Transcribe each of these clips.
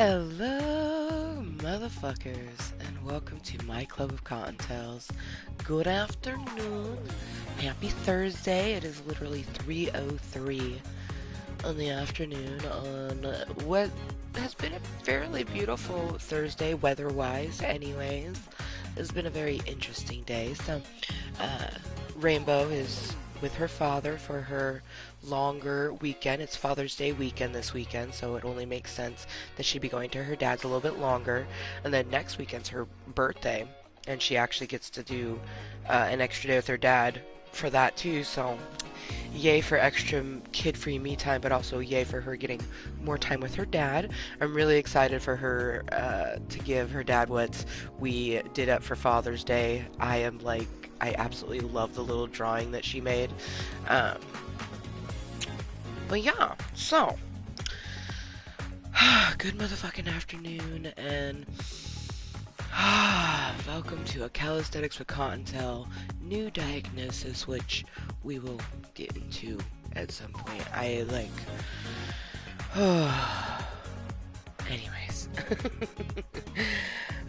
Hello, motherfuckers, and welcome to my club of Kottontales. Good afternoon. Happy Thursday. It is literally 3:03 in the afternoon on what has been a fairly beautiful Thursday, weather-wise, anyways. It's been a very interesting day. Uh, Rainbow is with her father for her longer weekend. It's Father's Day weekend this weekend, so it only makes sense that she'd be going to her dad's a little bit longer. And then next weekend's her birthday, and she actually gets to do an extra day with her dad for that too. So yay for extra kid-free me time, but also yay for her getting more time with her dad. I'm really excited for her to give her dad what we did up for Father's Day. I absolutely love the little drawing that she made. Um, but yeah, so good motherfucking afternoon, and welcome to a Calisthenics with Kottontale new diagnosis, which we will get into at some point. Anyways.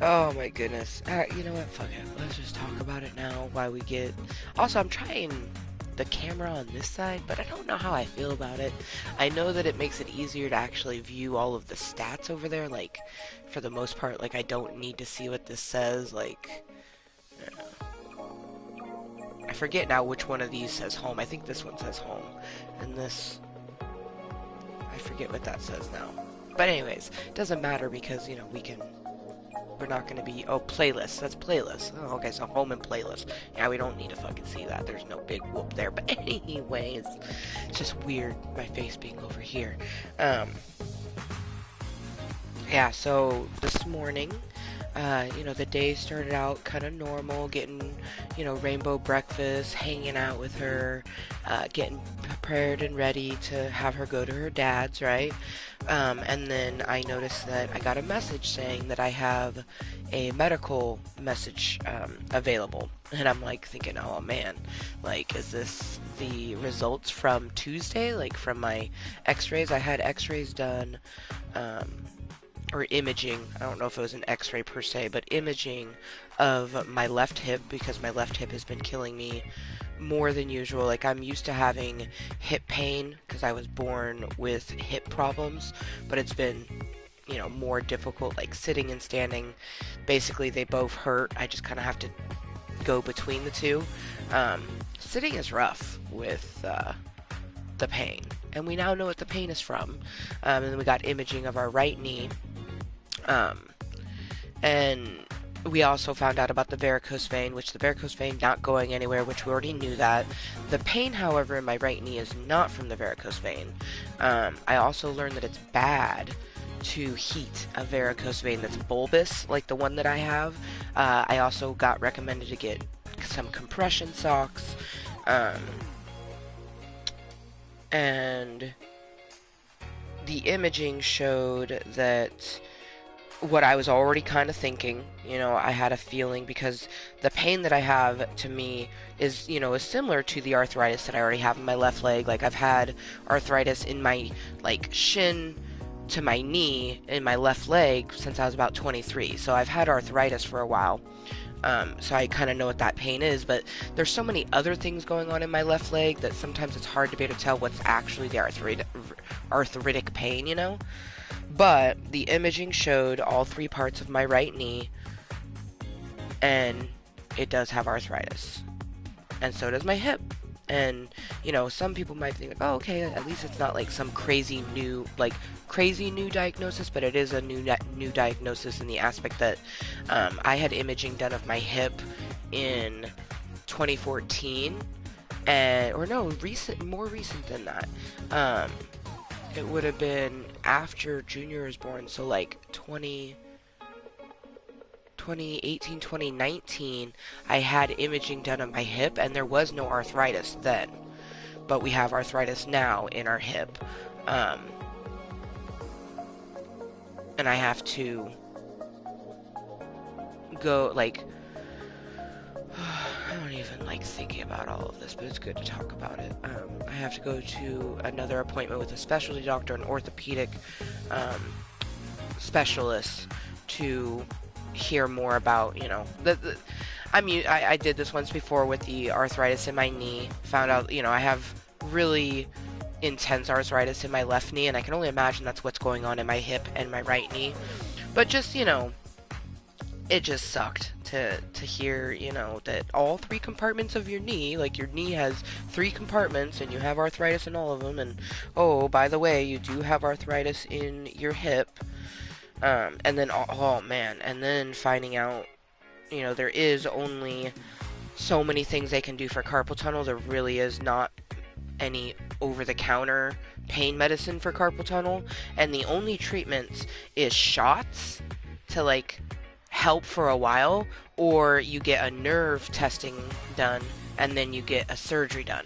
Oh my goodness. You know what? Fuck it. Let's just talk about it now while we get... Also, I'm trying the camera on this side, but I don't know how I feel about it. I know that it makes it easier to actually view all of the stats over there, like, for the most part, like, I don't need to see what this says, like... I forget now which one of these says home. I think this one says home. And this... I forget what that says now. But anyways, it doesn't matter because, you know, we're not going to be... Oh, playlist. That's playlist. Oh, okay, so home and playlist. Yeah, we don't need to fucking see that. There's no big whoop there. But anyways, it's just weird, my face being over here. Yeah, so this morning, you know, the day started out kind of normal, getting, you know, rainbow breakfast, hanging out with her, getting prepared and ready to have her go to her dad's, right? And then I noticed that I got a message saying that I have a medical message available. And I'm like thinking, oh man, like, is this the results from Tuesday? Like, from my x-rays? I had x-rays done, or imaging, I don't know if it was an x-ray per se, but imaging of my left hip, because my left hip has been killing me more than usual. Like, I'm used to having hip pain because I was born with hip problems, but it's been, you know, more difficult, like sitting and standing. Basically, they both hurt. I just kind of have to go between the two. Sitting is rough with the pain, and we now know what the pain is from. And then we got imaging of our right knee. And we also found out about the varicose vein, which the varicose vein not going anywhere, which we already knew that. The pain, however, in my right knee is not from the varicose vein. I also learned that it's bad to heat a varicose vein that's bulbous, like the one that I have. I also got recommended to get some compression socks. And the imaging showed that what I was already kind of thinking, you know, I had a feeling, because the pain that I have, to me, is, you know, is similar to the arthritis that I already have in my left leg. Like, I've had arthritis in my, like, shin to my knee in my left leg since I was about 23. So I've had arthritis for a while. So I kind of know what that pain is, but there's so many other things going on in my left leg that sometimes it's hard to be able to tell what's actually the arthritic pain, you know? But the imaging showed all three parts of my right knee, and it does have arthritis. And so does my hip. And, you know, some people might think, like, oh, okay, at least it's not like some crazy new diagnosis, but it is a new diagnosis in the aspect that I had imaging done of my hip in 2014, or no, more recent than that. It would have been after Junior was born, so like 2018, 2019, I had imaging done on my hip, and there was no arthritis then. But we have arthritis now in our hip. And I have to go, like, I don't even like thinking about all of this, but it's good to talk about it. I have to go to another appointment with a specialty doctor, an orthopedic specialists to hear more about, you know, I did this once before with the arthritis in my knee. Found out, you know, I have really intense arthritis in my left knee, and I can only imagine that's what's going on in my hip and my right knee. But just, you know, it just sucked to hear, you know, that all three compartments of your knee, like your knee has three compartments and you have arthritis in all of them, and oh, by the way, you do have arthritis in your hip. And then, oh man, and then finding out, you know, there is only so many things they can do for carpal tunnel. There really is not any over-the-counter pain medicine for carpal tunnel, and the only treatments is shots to like help for a while, or you get a nerve testing done and then you get a surgery done.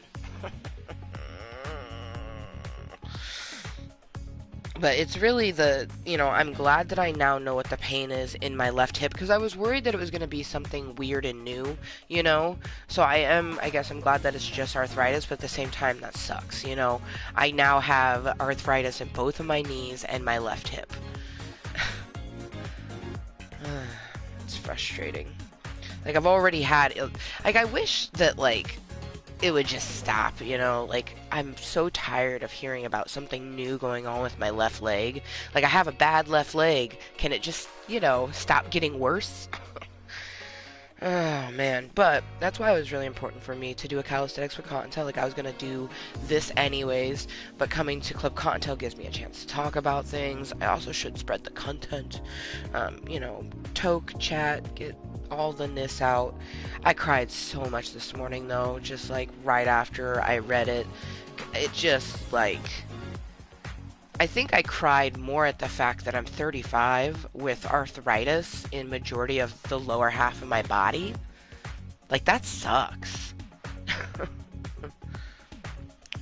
But it's really the, you know, I'm glad that I now know what the pain is in my left hip, because I was worried that it was going to be something weird and new, you know? So I guess I'm glad that it's just arthritis, but at the same time, that sucks, you know? I now have arthritis in both of my knees and my left hip. It's frustrating. Like, I've already had, like, I wish that, like, it would just stop, you know? Like, I'm so tired of hearing about something new going on with my left leg. Like, I have a bad left leg. Can it just, you know, stop getting worse? Oh, man. But that's why it was really important for me to do a calisthenics with Kottontale. Like, I was going to do this anyways, but coming to Club Kottontale gives me a chance to talk about things. I also should spread the content, you know, toke, chat, get all the ness out. I cried so much this morning, though, just, like, right after I read it. It just, like, I think I cried more at the fact that I'm 35 with arthritis in majority of the lower half of my body. Like, that sucks.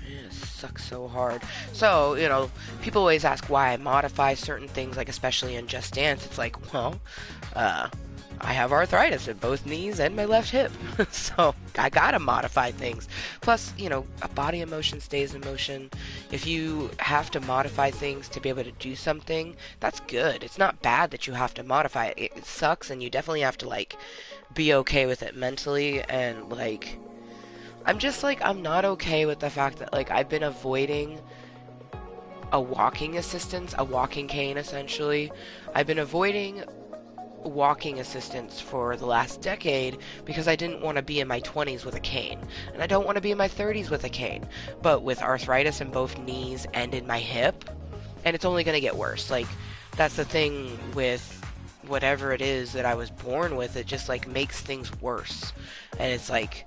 It sucks so hard. So, you know, people always ask why I modify certain things, like especially in Just Dance. It's like, well, I have arthritis in both knees and my left hip, so I gotta modify things. Plus, you know, a body in motion stays in motion. If you have to modify things to be able to do something, that's good. It's not bad that you have to modify it. It sucks, and you definitely have to, like, be okay with it mentally, and, like, I'm just, like, I'm not okay with the fact that, like, I've been avoiding a walking assistance, a walking cane, essentially. I've been avoiding walking assistance for the last decade because I didn't want to be in my 20s with a cane, and I don't want to be in my 30s with a cane. But with arthritis in both knees and in my hip, and it's only going to get worse. Like, that's the thing with whatever it is that I was born with, it just like makes things worse. And it's like,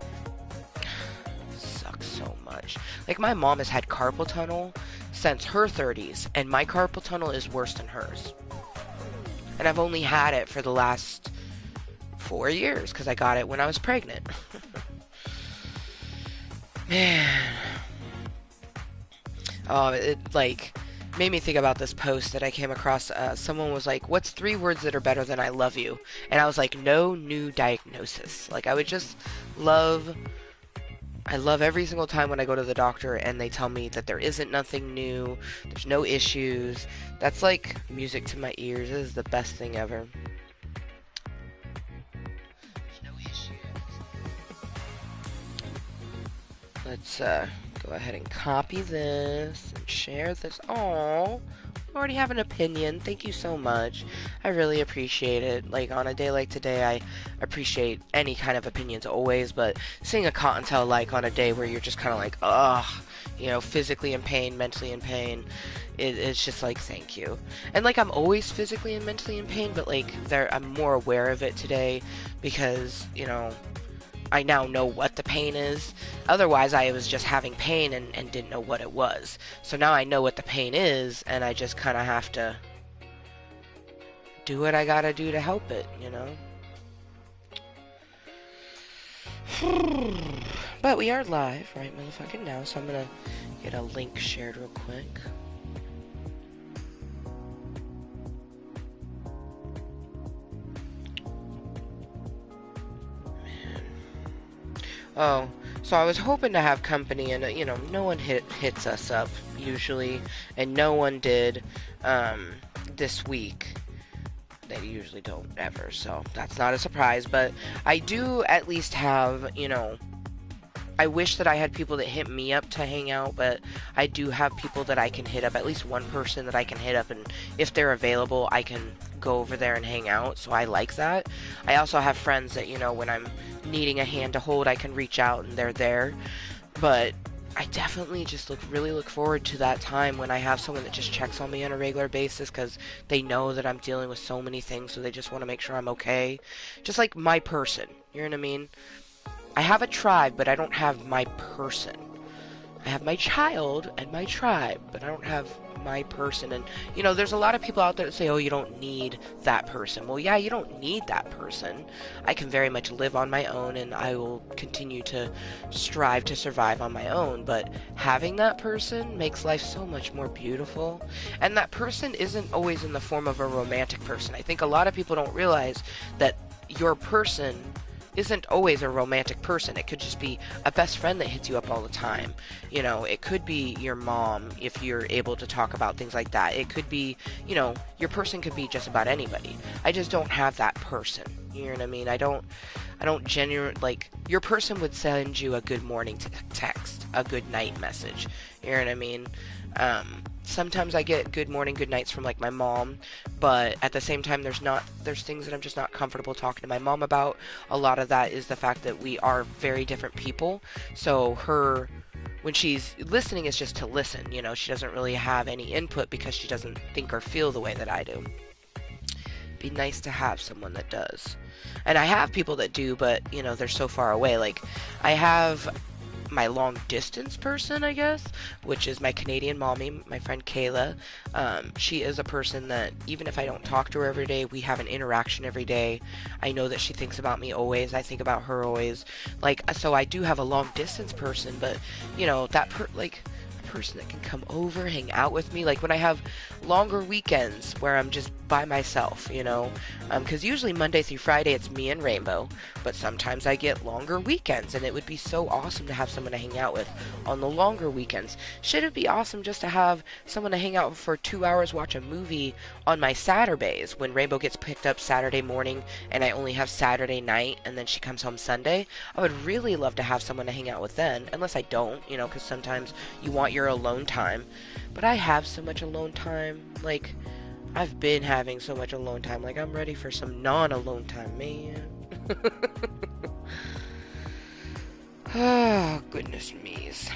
sucks so much. Like, my mom has had carpal tunnel since her 30s, and my carpal tunnel is worse than hers. And I've only had it for the last 4 years, because I got it when I was pregnant. Man. Oh, it, like, made me think about this post that I came across. Someone was like, what's 3 words that are better than I love you? And I was like, no new diagnosis. Like, I would just love... I love every single time when I go to the doctor and they tell me that there isn't nothing new, there's no issues. That's like music to my ears. It is the best thing ever. There's no issues. Let's go ahead and copy this and share this. Oh, I already have an opinion. Thank you so much. I really appreciate it. Like, on a day like today, I appreciate any kind of opinions always, but seeing a Kottontale like on a day where you're just kind of like, ugh, you know, physically in pain, mentally in pain, it's just like, thank you. And like, I'm always physically and mentally in pain, but like, I'm more aware of it today because, you know, I now know what the pain is. Otherwise, I was just having pain and didn't know what it was. So now I know what the pain is, and I just kind of have to do what I gotta do to help it, you know? But we are live, right, motherfucking now, so I'm gonna get a link shared real quick. Oh, so I was hoping to have company, and you know, no one hits us up usually, and no one did. this week. They usually don't ever, so that's not a surprise. But I do at least have, I wish that I had people that hit me up to hang out, but I do have people that I can hit up, at least one person that I can hit up, and if they're available, I can go over there and hang out, so I like that. I also have friends that, when I'm needing a hand to hold, I can reach out and they're there, but I definitely just really look forward to that time when I have someone that just checks on me on a regular basis because they know that I'm dealing with so many things, so they just want to make sure I'm okay. Just like my person, you know what I mean? I have a tribe, but I don't have my person. I have my child and my tribe, but I don't have my person. And, there's a lot of people out there that say, oh, you don't need that person. Well, yeah, you don't need that person. I can very much live on my own, and I will continue to strive to survive on my own. But having that person makes life so much more beautiful. And that person isn't always in the form of a romantic person. I think a lot of people don't realize that your person isn't always a romantic person. It could just be a best friend that hits you up all the time. It could be your mom if you're able to talk about things like that. It could be, your person could be just about anybody. I just don't have that person. You know what I mean? I don't genuinely, your person would send you a good morning text, a good night message. You know what I mean? Sometimes I get good morning, good nights from my mom, but at the same time there's things that I'm just not comfortable talking to my mom about. A lot of that is the fact that we are very different people. So when she's listening, is just to listen, she doesn't really have any input because she doesn't think or feel the way that I do. Be nice to have someone that does. And I have people that do, but they're so far away. I have my long distance person, I guess, which is my Canadian mommy, my friend Kayla. She is a person that even if I don't talk to her every day, we have an interaction every day. I know that she thinks about me always. I think about her always. So I do have a long distance person, but that person that can come over, hang out with me, when I have longer weekends where I'm just by myself, because usually Monday through Friday it's me and Rainbow, but sometimes I get longer weekends, and it would be so awesome to have someone to hang out with on the longer weekends. Should it be awesome just to have someone to hang out for 2 hours, watch a movie on my Saturdays when Rainbow gets picked up Saturday morning and I only have Saturday night and then she comes home Sunday? I would really love to have someone to hang out with then, unless I don't, because sometimes you want your alone time. But I have so much alone time. I've been having so much alone time. I'm ready for some non-alone time, man. Oh, goodness me's.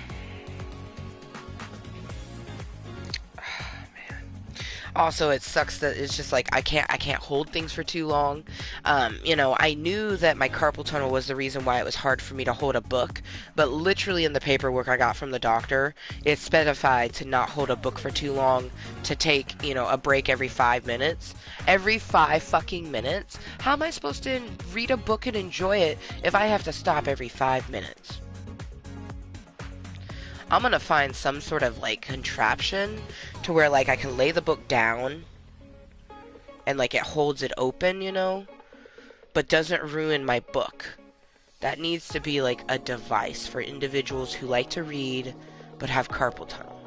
Also, it sucks that it's just I can't hold things for too long. I knew that my carpal tunnel was the reason why it was hard for me to hold a book, but literally in the paperwork I got from the doctor, it specified to not hold a book for too long, to take, a break every 5 minutes. Every 5 fucking minutes? How am I supposed to read a book and enjoy it if I have to stop every 5 minutes? I'm gonna find some sort of contraption to where I can lay the book down and it holds it open, but doesn't ruin my book. That needs to be a device for individuals who like to read but have carpal tunnel.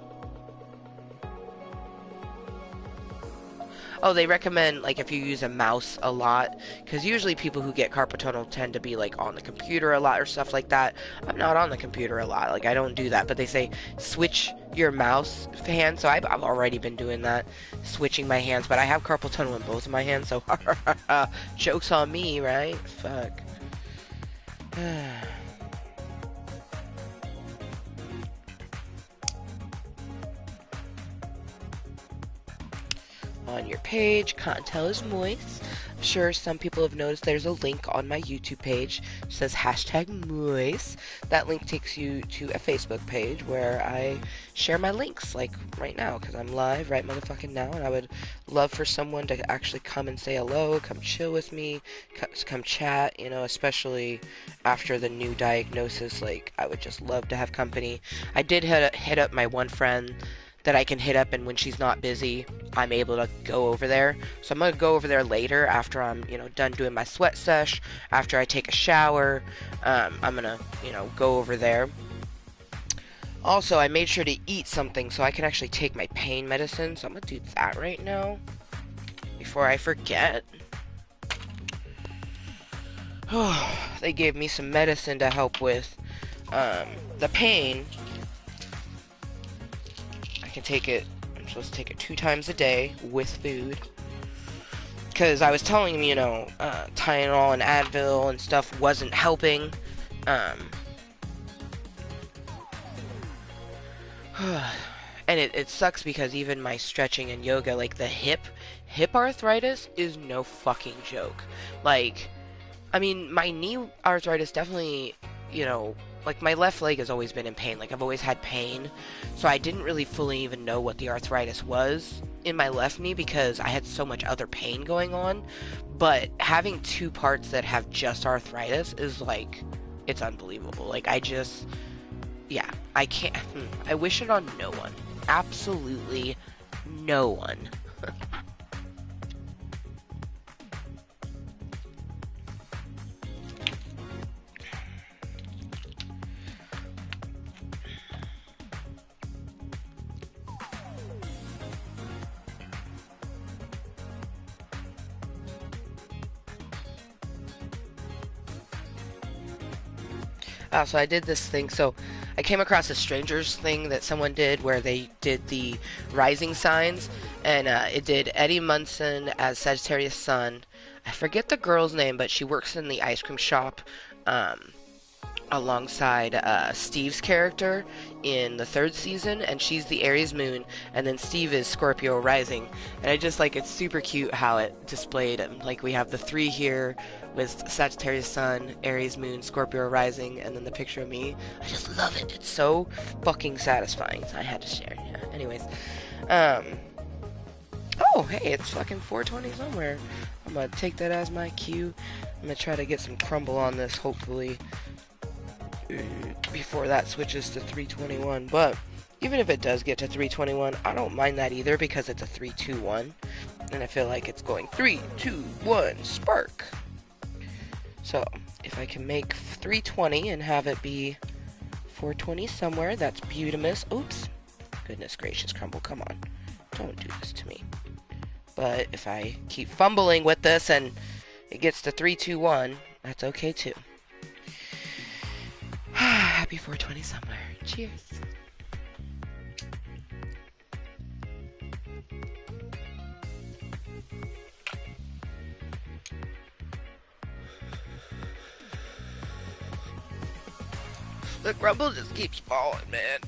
Oh, they recommend, if you use a mouse a lot, because usually people who get carpal tunnel tend to be, on the computer a lot or stuff like that. I'm not on the computer a lot. I don't do that, but they say switch your mouse hand, so I've already been doing that, switching my hands, but I have carpal tunnel in both of my hands, so joke's on me, right? Fuck. On your page, Kottontale is moist. I'm sure some people have noticed there's a link on my YouTube page. It says #moist. That link takes you to a Facebook page where I share my links, right now, because I'm live right motherfucking now, and I would love for someone to actually come and say hello, come chill with me, come chat, especially after the new diagnosis. I would just love to have company. I did hit up my one friend that I can hit up, and when she's not busy, I'm able to go over there. So I'm going to go over there later after I'm, done doing my sweat sesh, after I take a shower. I'm going to, go over there. Also, I made sure to eat something so I can actually take my pain medicine, so I'm going to do that right now. before I forget, they gave me some medicine to help with the pain. I can take it, I'm supposed to take it 2 times a day with food. Because I was telling him, Tylenol and Advil and stuff wasn't helping. And it sucks because even my stretching and yoga, like the hip arthritis is no fucking joke. Like, I mean, my knee arthritis definitely, like my left leg has always been in pain. Like I've always had pain. So I didn't really fully even know what the arthritis was in my left knee because I had so much other pain going on. But having 2 parts that have just arthritis is like, it's unbelievable. Like yeah, I can't, I wish it on no one. Absolutely no one. So I did this thing. So I came across a strangers thing that someone did where they did the rising signs, and it did Eddie Munson as Sagittarius Sun. I forget the girl's name, but she works in the ice cream shop alongside Steve's character in the 3rd season, and she's the Aries moon, and then Steve is Scorpio rising. And I just like, it's super cute how it displayed them. Like we have the 3 here with Sagittarius Sun, Aries moon, Scorpio rising, and then the picture of me. I just love it. It's so fucking satisfying. So I had to share. Yeah. Anyways, oh hey, it's fucking 4:20 somewhere. I'm gonna take that as my cue. I'm gonna try to get some crumble on this, hopefully, before that switches to 321. But even if it does get to 321, I don't mind that either because it's a 3-2-1, and I feel like it's going 3-2-1 spark. So if I can make 320 and have it be 420 somewhere, that's beautimous. Oops, goodness gracious, crumble, come on, don't do this to me. But if I keep fumbling with this and it gets to 3-2-1, that's okay too. Happy 420 somewhere. Cheers. The crumble just keeps falling, man.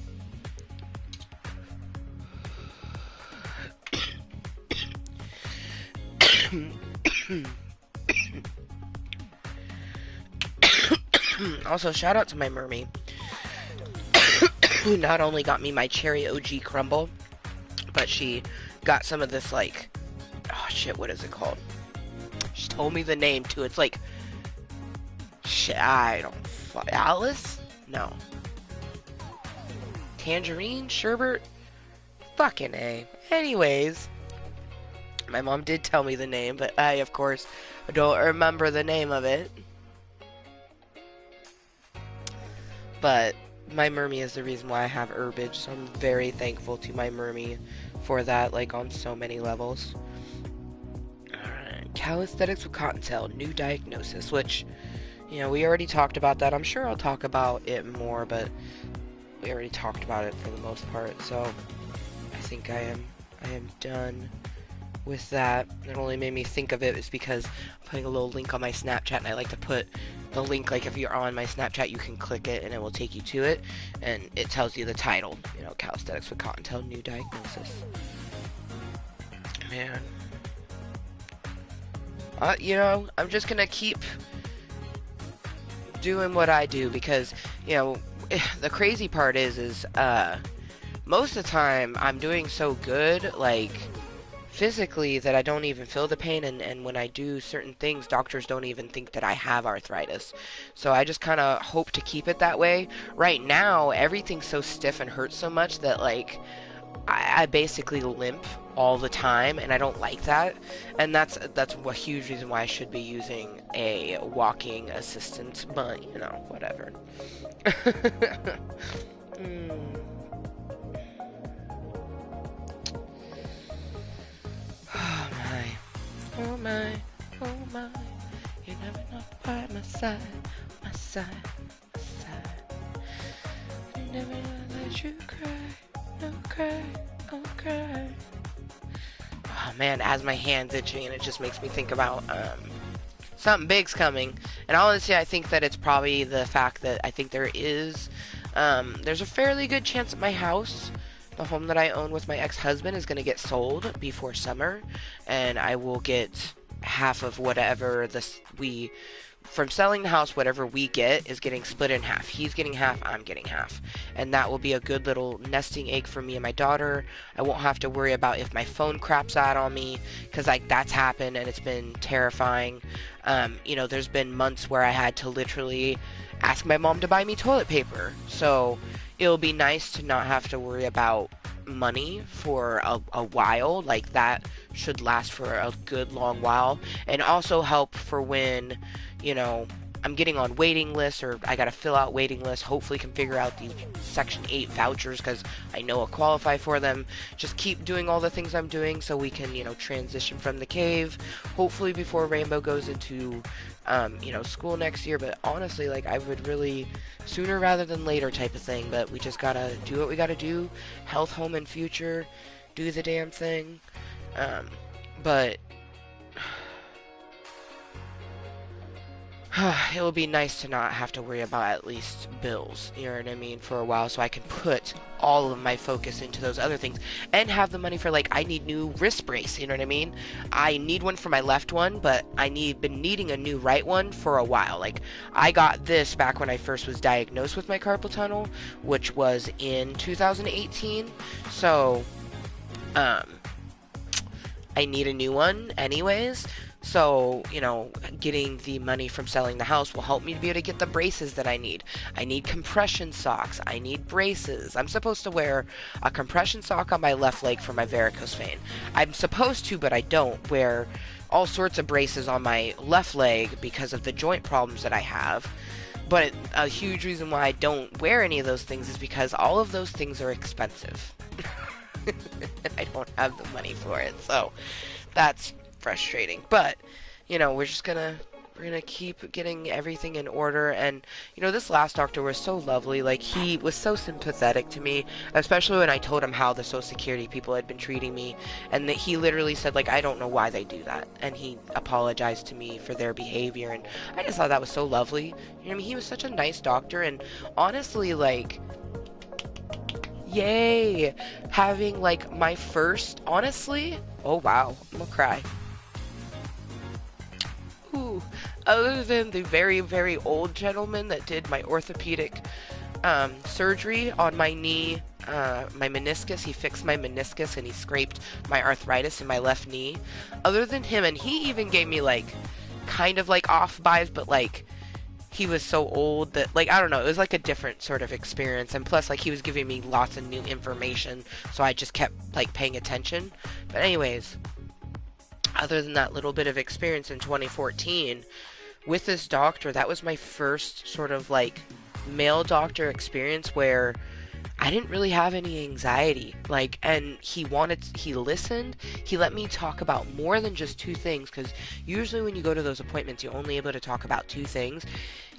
Also, shout out to my mermaid, who not only got me my cherry OG crumble, but she got some of this, like, oh shit, what is it called? She told me the name too. It's like, shit, I don't, Alice? No. Tangerine? Sherbet? Fucking A. Anyways, my mom did tell me the name, but I, of course, don't remember the name of it. But my mermie is the reason why I have herbage, so I'm very thankful to my mermie for that, like, on so many levels. Alright, Calisthenics with Kottontale, new diagnosis, which, we already talked about that. I'm sure I'll talk about it more, but we already talked about it for the most part, so I think I am done with that. It only made me think of it is because I'm putting a little link on my Snapchat, and I like to put the link, like, if you're on my Snapchat, you can click it and it will take you to it, and it tells you the title, Calisthenics with Kottontale, new diagnosis. Man. I'm just gonna keep doing what I do because, the crazy part is most of the time I'm doing so good, like, physically, that I don't even feel the pain, and when I do certain things, doctors don't even think that I have arthritis. So I just kind of hope to keep it that way. Right now, everything's so stiff and hurts so much that, like, I basically limp all the time, and I don't like that. And that's a huge reason why I should be using a walking assistant, but, whatever. Oh my. side, my side, my side. Never let you cry, no cry, oh cry. Oh man, as my hand's itching and it just makes me think about something big's coming. And honestly, I think that it's probably the fact that I think there's a fairly good chance that my house, the home that I own with my ex-husband, is going to get sold before summer, and I will get half of whatever from selling the house, whatever we get is getting split in half. He's getting half, I'm getting half. And that will be a good little nesting egg for me and my daughter. I won't have to worry about if my phone craps out on me, because like that's happened and it's been terrifying. There's been months where I had to literally ask my mom to buy me toilet paper. So it'll be nice to not have to worry about money for a while. Like that should last for a good long while, and also help for when I'm getting on waiting lists, or I gotta fill out waiting lists. Hopefully can figure out these Section 8 vouchers, because I know I'll qualify for them. Just keep doing all the things I'm doing so we can, transition from the cave, hopefully before Rainbow goes into, school next year. But honestly, like, I would really, sooner rather than later type of thing. But we just gotta do what we gotta do. Health, home, and future. Do the damn thing. But it will be nice to not have to worry about at least bills, you know what I mean, for a while, so I can put all of my focus into those other things and have the money for, like, I need new wrist brace, you know what I mean? I need one for my left one, but been needing a new right one for a while. Like, I got this back when I first was diagnosed with my carpal tunnel, which was in 2018, so I need a new one anyways. So, getting the money from selling the house will help me to be able to get the braces that I need. I need compression socks. I need braces. I'm supposed to wear a compression sock on my left leg for my varicose vein. I'm supposed to, but I don't wear all sorts of braces on my left leg because of the joint problems that I have. But a huge reason why I don't wear any of those things is because all of those things are expensive. And I don't have the money for it. So, that's frustrating. But we're gonna keep getting everything in order. And this last doctor was so lovely. Like, he was so sympathetic to me, especially when I told him how the Social Security people had been treating me, and that he literally said, like, I don't know why they do that, and he apologized to me for their behavior. And I just thought that was so lovely. He was such a nice doctor. And honestly, like, yay, having like my first, honestly, oh wow, I'm gonna cry. Ooh. Other than the very, very old gentleman that did my orthopedic surgery on my knee, my meniscus, he fixed my meniscus and he scraped my arthritis in my left knee. Other than him, and he even gave me like kind of like off vibes, but like he was so old that, like, I don't know, it was like a different sort of experience. And plus, like, he was giving me lots of new information, so I just kept like paying attention. But anyways, other than that little bit of experience in 2014 with this doctor, that was my first sort of like male doctor experience where I didn't really have any anxiety. Like, and he listened, he let me talk about more than just two things, because usually when you go to those appointments, you're only able to talk about two things.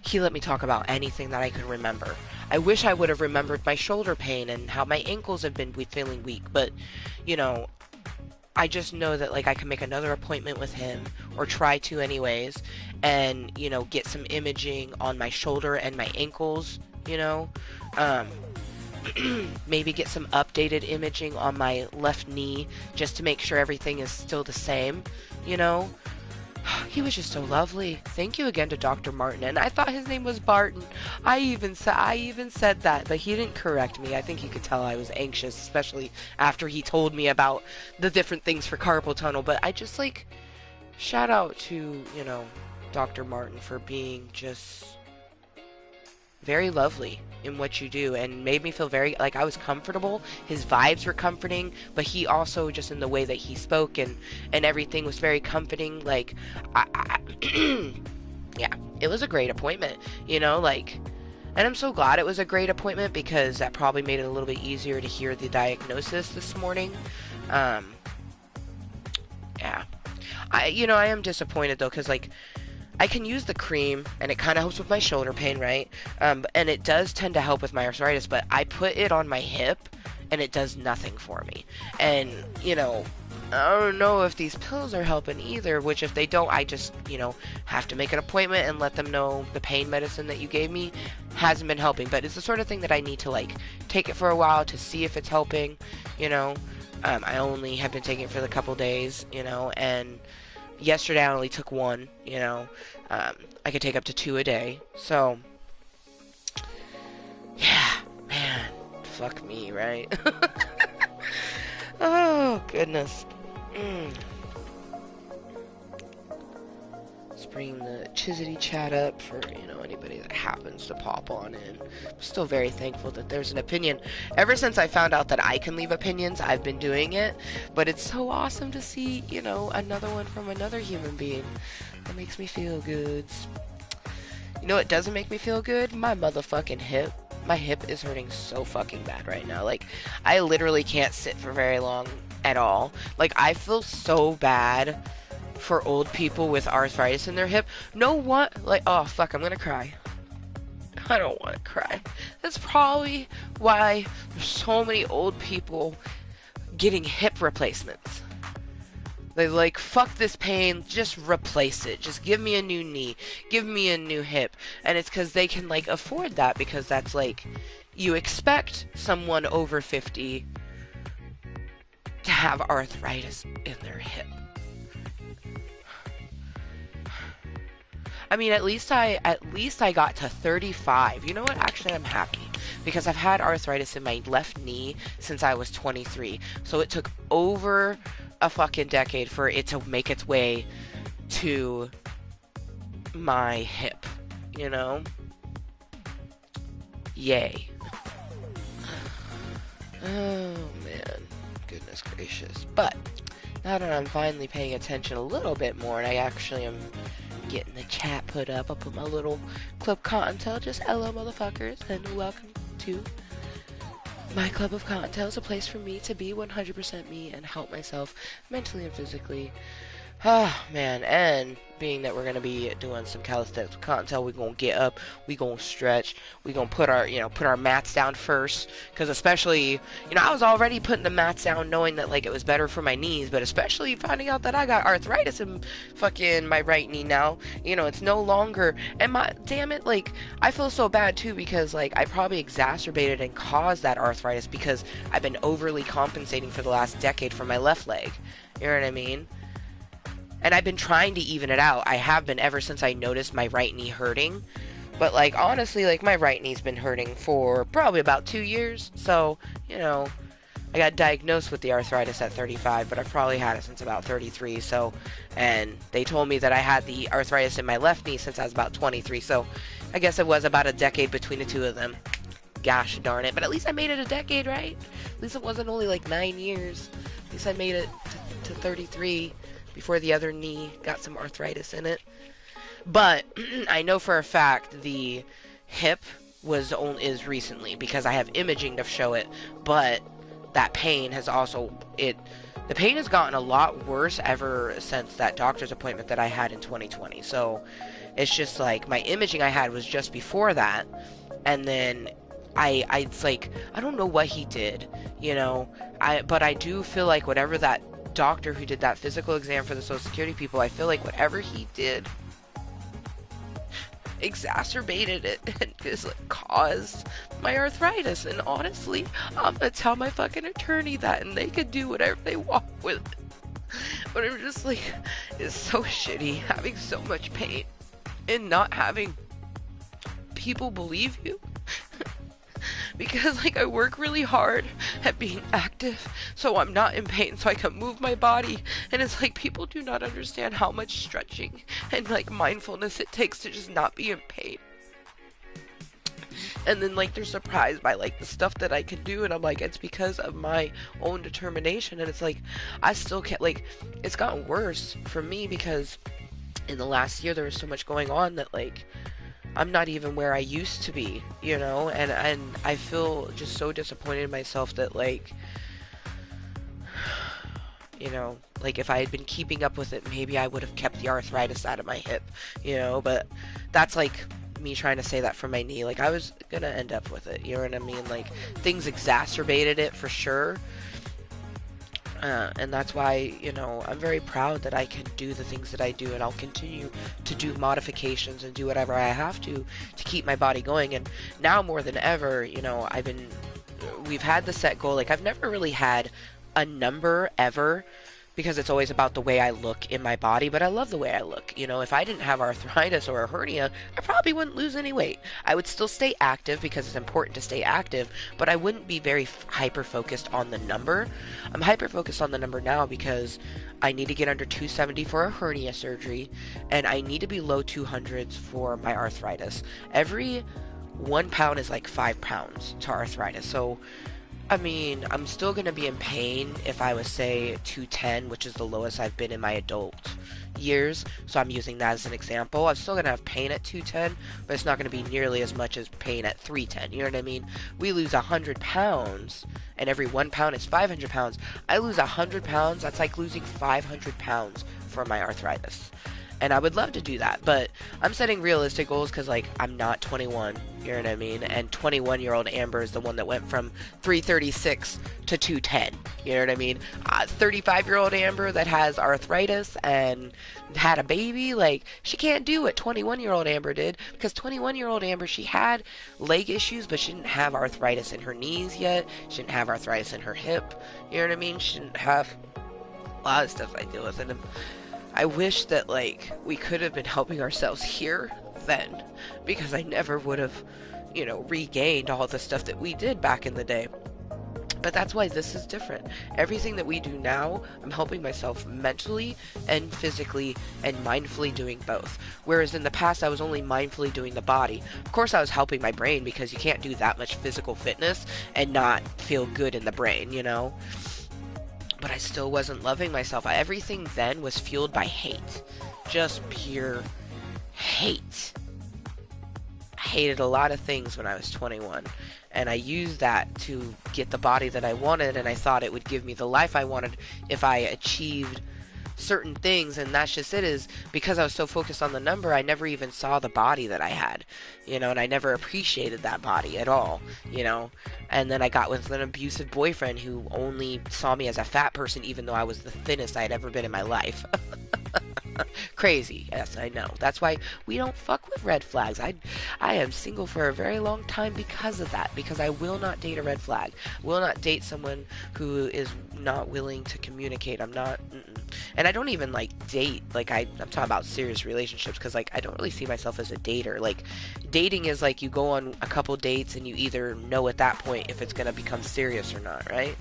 He let me talk about anything that I could remember. I wish I would have remembered my shoulder pain and how my ankles have been feeling weak, but, I just know that, like, I can make another appointment with him, or try to anyways, and, get some imaging on my shoulder and my ankles, maybe get some updated imaging on my left knee, just to make sure everything is still the same, He was just so lovely. Thank you again to Dr. Martin. And I thought his name was Barton. I even said that, but he didn't correct me. I think he could tell I was anxious, especially after he told me about the different things for carpal tunnel. But I just, like, shout out to, Dr. Martin for being just very lovely in what you do, and made me feel very, like, I was comfortable. His vibes were comforting, but he also, just in the way that he spoke and everything, was very comforting. Like, yeah, it was a great appointment, like, and I'm so glad it was a great appointment, because that probably made it a little bit easier to hear the diagnosis this morning. Yeah, I am disappointed though, because, like, I can use the cream, and it kind of helps with my shoulder pain, right? And it does tend to help with my arthritis, but I put it on my hip, and it does nothing for me. And, you know, I don't know if these pills are helping either, which if they don't, I just, you know, have to make an appointment and let them know the pain medicine that you gave me hasn't been helping. But it's the sort of thing that I need to, like, take it for a while to see if it's helping, you know. I only have been taking it for a couple days, you know, and yesterday I only took one, you know. I could take up to 2 a day. So, yeah, man, fuck me, right? Oh, goodness. Let's bring the Chizzity chat up for, you know, anybody that happens to pop on in. I'm still very thankful that there's an opinion. Ever since I found out that I can leave opinions, I've been doing it. But it's so awesome to see, you know, another one from another human being. That makes me feel good. You know what doesn't make me feel good? My motherfucking hip. My hip is hurting so fucking bad right now. Like, I literally can't sit for very long at all. Like, I feel so bad for old people with arthritis in their hip. No one, like, oh fuck, I'm gonna cry. I don't want to cry. That's probably why there's so many old people getting hip replacements. They're like, fuck this pain, just replace it. Just give me a new knee. Give me a new hip. And it's because they can, like, afford that, because that's, like, you expect someone over 50 to have arthritis in their hip. I mean, at least I got to 35. You know what? Actually, I'm happy, because I've had arthritis in my left knee since I was 23. So it took over a fucking decade for it to make its way to my hip, you know? Yay. Oh, man. Goodness gracious. But now that I'm finally paying attention a little bit more, and I actually am getting the chat put up, I'll put my little Club Kottontale, just hello motherfuckers, and welcome to my Club of Kottontale. Is a place for me to be 100% me and help myself mentally and physically. Oh, man, and being that we're going to be doing some calisthenics with Kottontale, we're going to get up, we're going to stretch, we're going to put our mats down first, because especially, you know, I was already putting the mats down knowing that, like, it was better for my knees, but especially finding out that I got arthritis in fucking my right knee now, you know, it's no longer, and damn it, like, I feel so bad, too, because, like, I probably exacerbated and caused that arthritis because I've been overly compensating for the last decade for my left leg, you know what I mean? And I've been trying to even it out. I have been ever since I noticed my right knee hurting. But, like, honestly, like, my right knee's been hurting for probably about 2 years. So, you know, I got diagnosed with the arthritis at 35, but I've probably had it since about 33. So, and they told me that I had the arthritis in my left knee since I was about 23. So, I guess it was about a decade between the two of them. Gosh darn it. But at least I made it a decade, right? At least it wasn't only, like, 9 years. At least I made it to 33. Before the other knee got some arthritis in it. But I know for a fact the hip is recently, because I have imaging to show it, but that pain has also the pain has gotten a lot worse ever since that doctor's appointment that I had in 2020. So it's just like my imaging I had was just before that, and then it's like I don't know what he did, you know. But I do feel like whatever that doctor who did that physical exam for the Social Security people, I feel like whatever he did exacerbated it and just like caused my arthritis. And honestly, I'm gonna tell my fucking attorney that, and they can do whatever they want with it. But I'm just like, it's so shitty having so much pain and not having people believe you. Because, like, I work really hard at being active, so I'm not in pain, so I can move my body. And it's like, people do not understand how much stretching and, like, mindfulness it takes to just not be in pain. And then, like, they're surprised by, like, the stuff that I can do, and I'm like, it's because of my own determination. And it's like, I still can't, like, it's gotten worse for me because in the last year there was so much going on that, like, I'm not even where I used to be, you know, and I feel just so disappointed in myself that, like, You know, like if I had been keeping up with it, maybe I would have kept the arthritis out of my hip, you know, but that's like me trying to say that for my knee. Like I was gonna end up with it, you know what I mean? Like things exacerbated it for sure. And that's why, you know, I'm very proud that I can do the things that I do, and I'll continue to do modifications and do whatever I have to keep my body going. And now more than ever, you know, we've had the set goal. Like I've never really had a number ever, because it's always about the way I look in my body, but I love the way I look. You know, if I didn't have arthritis or a hernia, I probably wouldn't lose any weight. I would still stay active because it's important to stay active, but I wouldn't be very hyper focused on the number. I'm hyper focused on the number now because I need to get under 270 for a hernia surgery, and I need to be low 200s for my arthritis. Every 1 pound is like 5 pounds to arthritis. So I mean, I'm still going to be in pain if I was, say, 210, which is the lowest I've been in my adult years. So I'm using that as an example. I'm still going to have pain at 210, but it's not going to be nearly as much as pain at 310. You know what I mean? We lose 100 pounds, and every 1 pound is 500 pounds. I lose 100 pounds. That's like losing 500 pounds for my arthritis. And I would love to do that, but I'm setting realistic goals because, like, I'm not 21, you know what I mean? And 21-year-old Amber is the one that went from 336 to 210, you know what I mean? 35-year-old Amber that has arthritis and had a baby, like, she can't do what 21-year-old Amber did, because 21-year-old Amber, she had leg issues, but she didn't have arthritis in her knees yet. She didn't have arthritis in her hip, you know what I mean? She didn't have a lot of stuff I deal with, and I wish that, like, we could have been helping ourselves here then, because I never would have, you know, regained all the stuff that we did back in the day. But that's why this is different. Everything that we do now, I'm helping myself mentally and physically and mindfully doing both. Whereas in the past, I was only mindfully doing the body. Of course, I was helping my brain, because you can't do that much physical fitness and not feel good in the brain, you know? But I still wasn't loving myself. Everything then was fueled by hate. Just pure hate. I hated a lot of things when I was 21. And I used that to get the body that I wanted, and I thought it would give me the life I wanted if I achieved certain things. And that's just it, is because I was so focused on the number, I never even saw the body that I had, you know, and I never appreciated that body at all, you know. And then I got with an abusive boyfriend who only saw me as a fat person, even though I was the thinnest I had ever been in my life. Crazy, yes, I know. That's why we don't fuck with red flags. I am single for a very long time because of that. Because I will not date a red flag. Will not date someone who is not willing to communicate. I'm not. And I don't even like date. Like I'm talking about serious relationships, because like I don't really see myself as a dater. Like dating is like you go on a couple dates and you either know at that point if it's gonna become serious or not, right?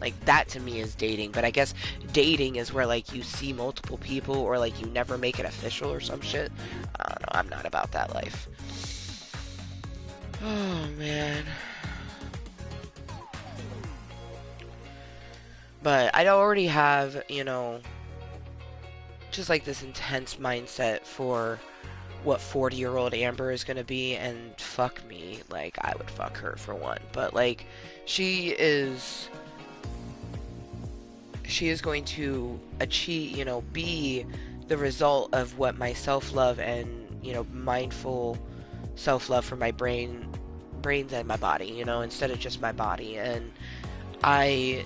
Like that to me is dating. But I guess dating is where like you see multiple people, or like you never make it official or some shit. I don't know, I'm not about that life. Oh man. But I already have, you know, just like this intense mindset for what 40-year-old Amber is gonna be, and fuck me, like I would fuck her for one. But like she is going to achieve, you know, be the result of what my self-love and, you know, mindful self-love for my brains and my body, you know, instead of just my body. And I'm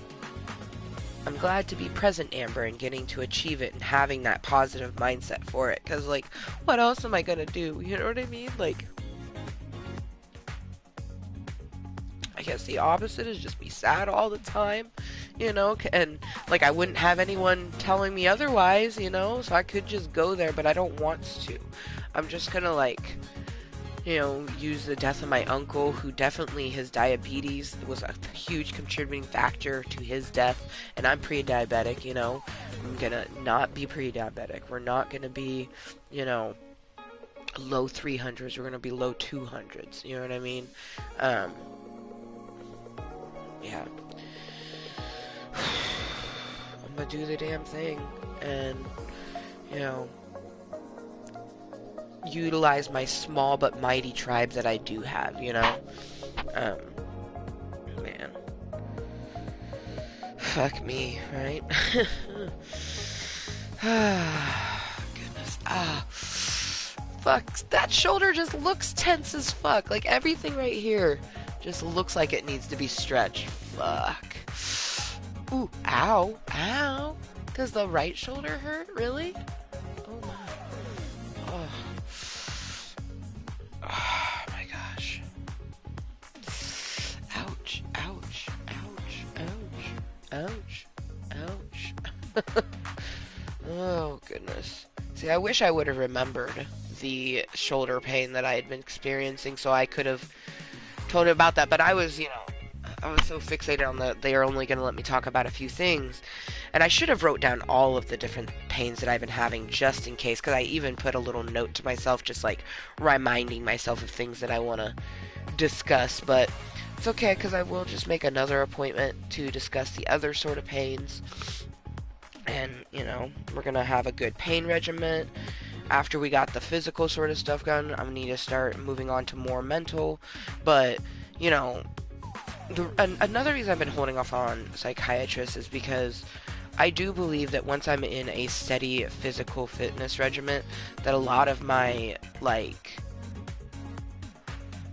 glad to be present, Amber, and getting to achieve it and having that positive mindset for it. Because, like, what else am I gonna do? You know what I mean? Like, I guess the opposite is just be sad all the time, you know, and like I wouldn't have anyone telling me otherwise, you know, so I could just go there, but I don't want to. I'm just gonna, like, you know, use the death of my uncle, who definitely, his diabetes was a huge contributing factor to his death, and I'm pre-diabetic, you know. I'm gonna not be pre-diabetic. We're not gonna be, you know, low 300s. We're gonna be low 200s, you know what I mean? Yeah. I'm gonna do the damn thing, and, you know, utilize my small but mighty tribe that I do have, you know? Man. Fuck me, right? Goodness. Fuck. That shoulder just looks tense as fuck. Like, everything right here just looks like it needs to be stretched. Fuck. Ooh, ow. Ow. Does the right shoulder hurt? Really? Oh my. Oh. Oh my gosh. Ouch. Ouch. Ouch. Ouch. Ouch. Ouch. Oh, goodness. See, I wish I would have remembered the shoulder pain that I had been experiencing so I could have told him about that. But I was, I was so fixated on that they are only going to let me talk about a few things. And I should have wrote down all of the different pains that I've been having just in case, because I even put a little note to myself just like reminding myself of things that I want to discuss. But it's okay, because I will just make another appointment to discuss the other sort of pains. And, we're going to have a good pain regimen. After we got the physical sort of stuff done, I'm going to need to start moving on to more mental. But, another reason I've been holding off on psychiatrists is because I do believe that once I'm in a steady physical fitness regimen, that a lot of my, I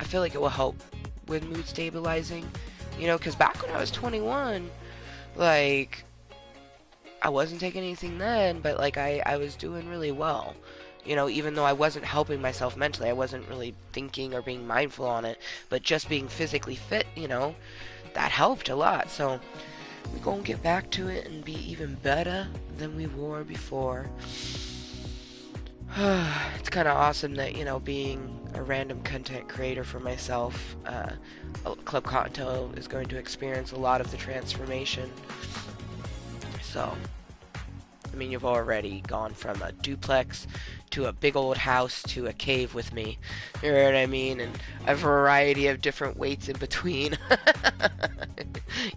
feel like it will help with mood stabilizing. Because back when I was 21, I wasn't taking anything then, but, I was doing really well. Even though I wasn't helping myself mentally, I wasn't really thinking or being mindful on it, but just being physically fit, that helped a lot. So, we're gonna get back to it and be even better than we were before. It's kind of awesome that, being a random content creator for myself, Club Kottontale is going to experience a lot of the transformation. So, I mean, you've already gone from a duplex to a big old house to a cave with me. You know what I mean? And a variety of different weights in between.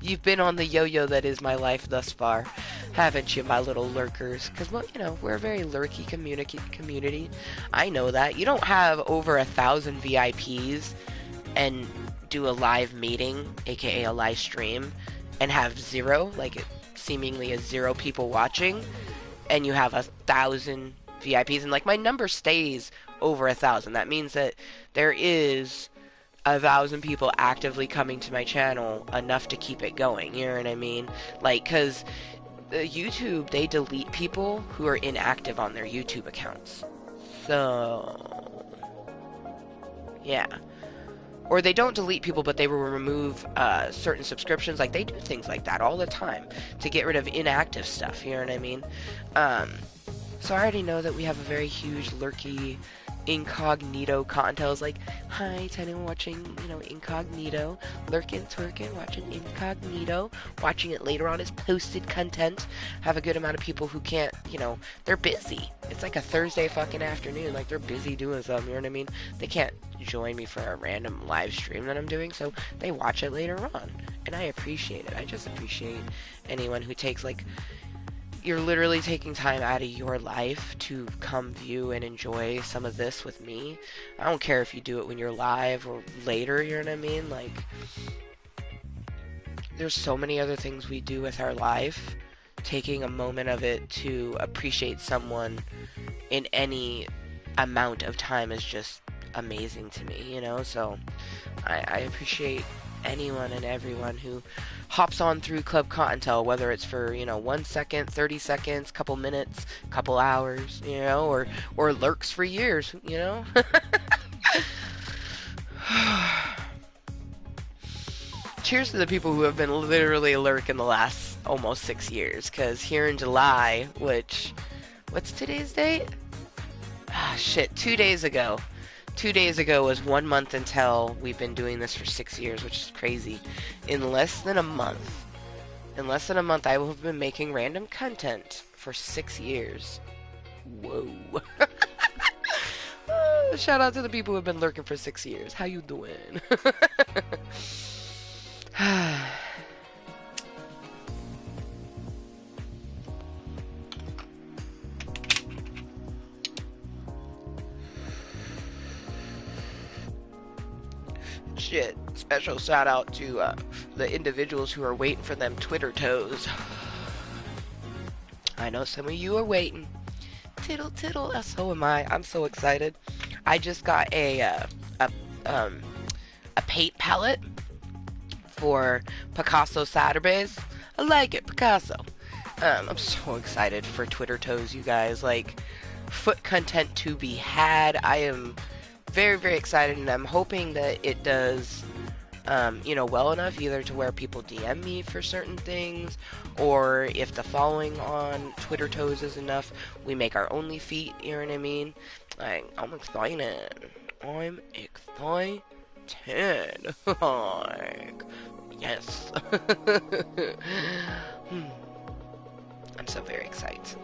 You've been on the yo-yo that is my life thus far, haven't you, my little lurkers? Because, well, we're a very lurky community. I know that. You don't have over 1,000 VIPs and do a live meeting, aka a live stream, and have zero, seemingly as 0 people watching, and you have 1,000 VIPs, and my number stays over 1,000. That means that there is 1,000 people actively coming to my channel, enough to keep it going. You know what I mean? Because YouTube, they delete people who are inactive on their YouTube accounts. So, yeah. Or they don't delete people, but they will remove certain subscriptions. They do things like that all the time to get rid of inactive stuff, you know what I mean? So I already know that we have a very huge, lurky, incognito Kottontale's hi, Tiny, watching, incognito, lurking, twerking, watching incognito, watching it later on as posted content. Have a good amount of people who can't, they're busy. It's a Thursday fucking afternoon, they're busy doing something, you know what I mean? They can't join me for a random live stream that I'm doing, so they watch it later on. And I appreciate it. I just appreciate anyone who takes, you're literally taking time out of your life to come view and enjoy some of this with me. I don't care if you do it when you're live or later, you know what I mean? There's so many other things we do with our life. Taking a moment of it to appreciate someone in any amount of time is just amazing to me, So I appreciate anyone and everyone who hops on through Club Kottontale, whether it's for 1 second, 30 seconds, couple minutes, couple hours, or lurks for years, Cheers to the people who have been literally lurking the last almost 6 years, because here in July, what's today's date? Shit, 2 days ago. 2 days ago was 1 month until we've been doing this for 6 years, which is crazy. In less than a month, I will have been making random content for 6 years. Whoa. Shout out to the people who have been lurking for 6 years. How you doing? Shit. special shout out to the individuals who are waiting for them Twitter toes. I know some of you are waiting. Tittle tittle, so am I. I'm so excited. I just got um, a paint palette for Picasso Saturdays. I like it, Picasso. I'm so excited for Twitter toes, you guys. Like, foot content to be had. I am very, very excited, and I'm hoping that it does, well enough, either to where people DM me for certain things, or if the following on Twitter toes is enough, we make our only feet, you know what I mean? Like, I'm excited. I'm excited. Like, yes. I'm so very excited.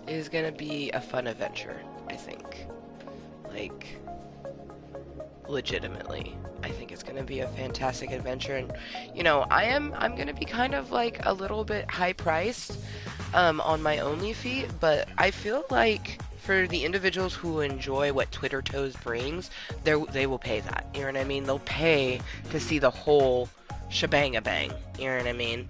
It is gonna be a fun adventure, I think. Like, legitimately. I think it's gonna be a fantastic adventure, and, I'm gonna be kind of, like, a little bit high-priced, on my only feet, but I feel like for the individuals who enjoy what Twitter Toes brings, they will pay that, you know what I mean? They'll pay to see the whole shebang-a-bang, you know what I mean?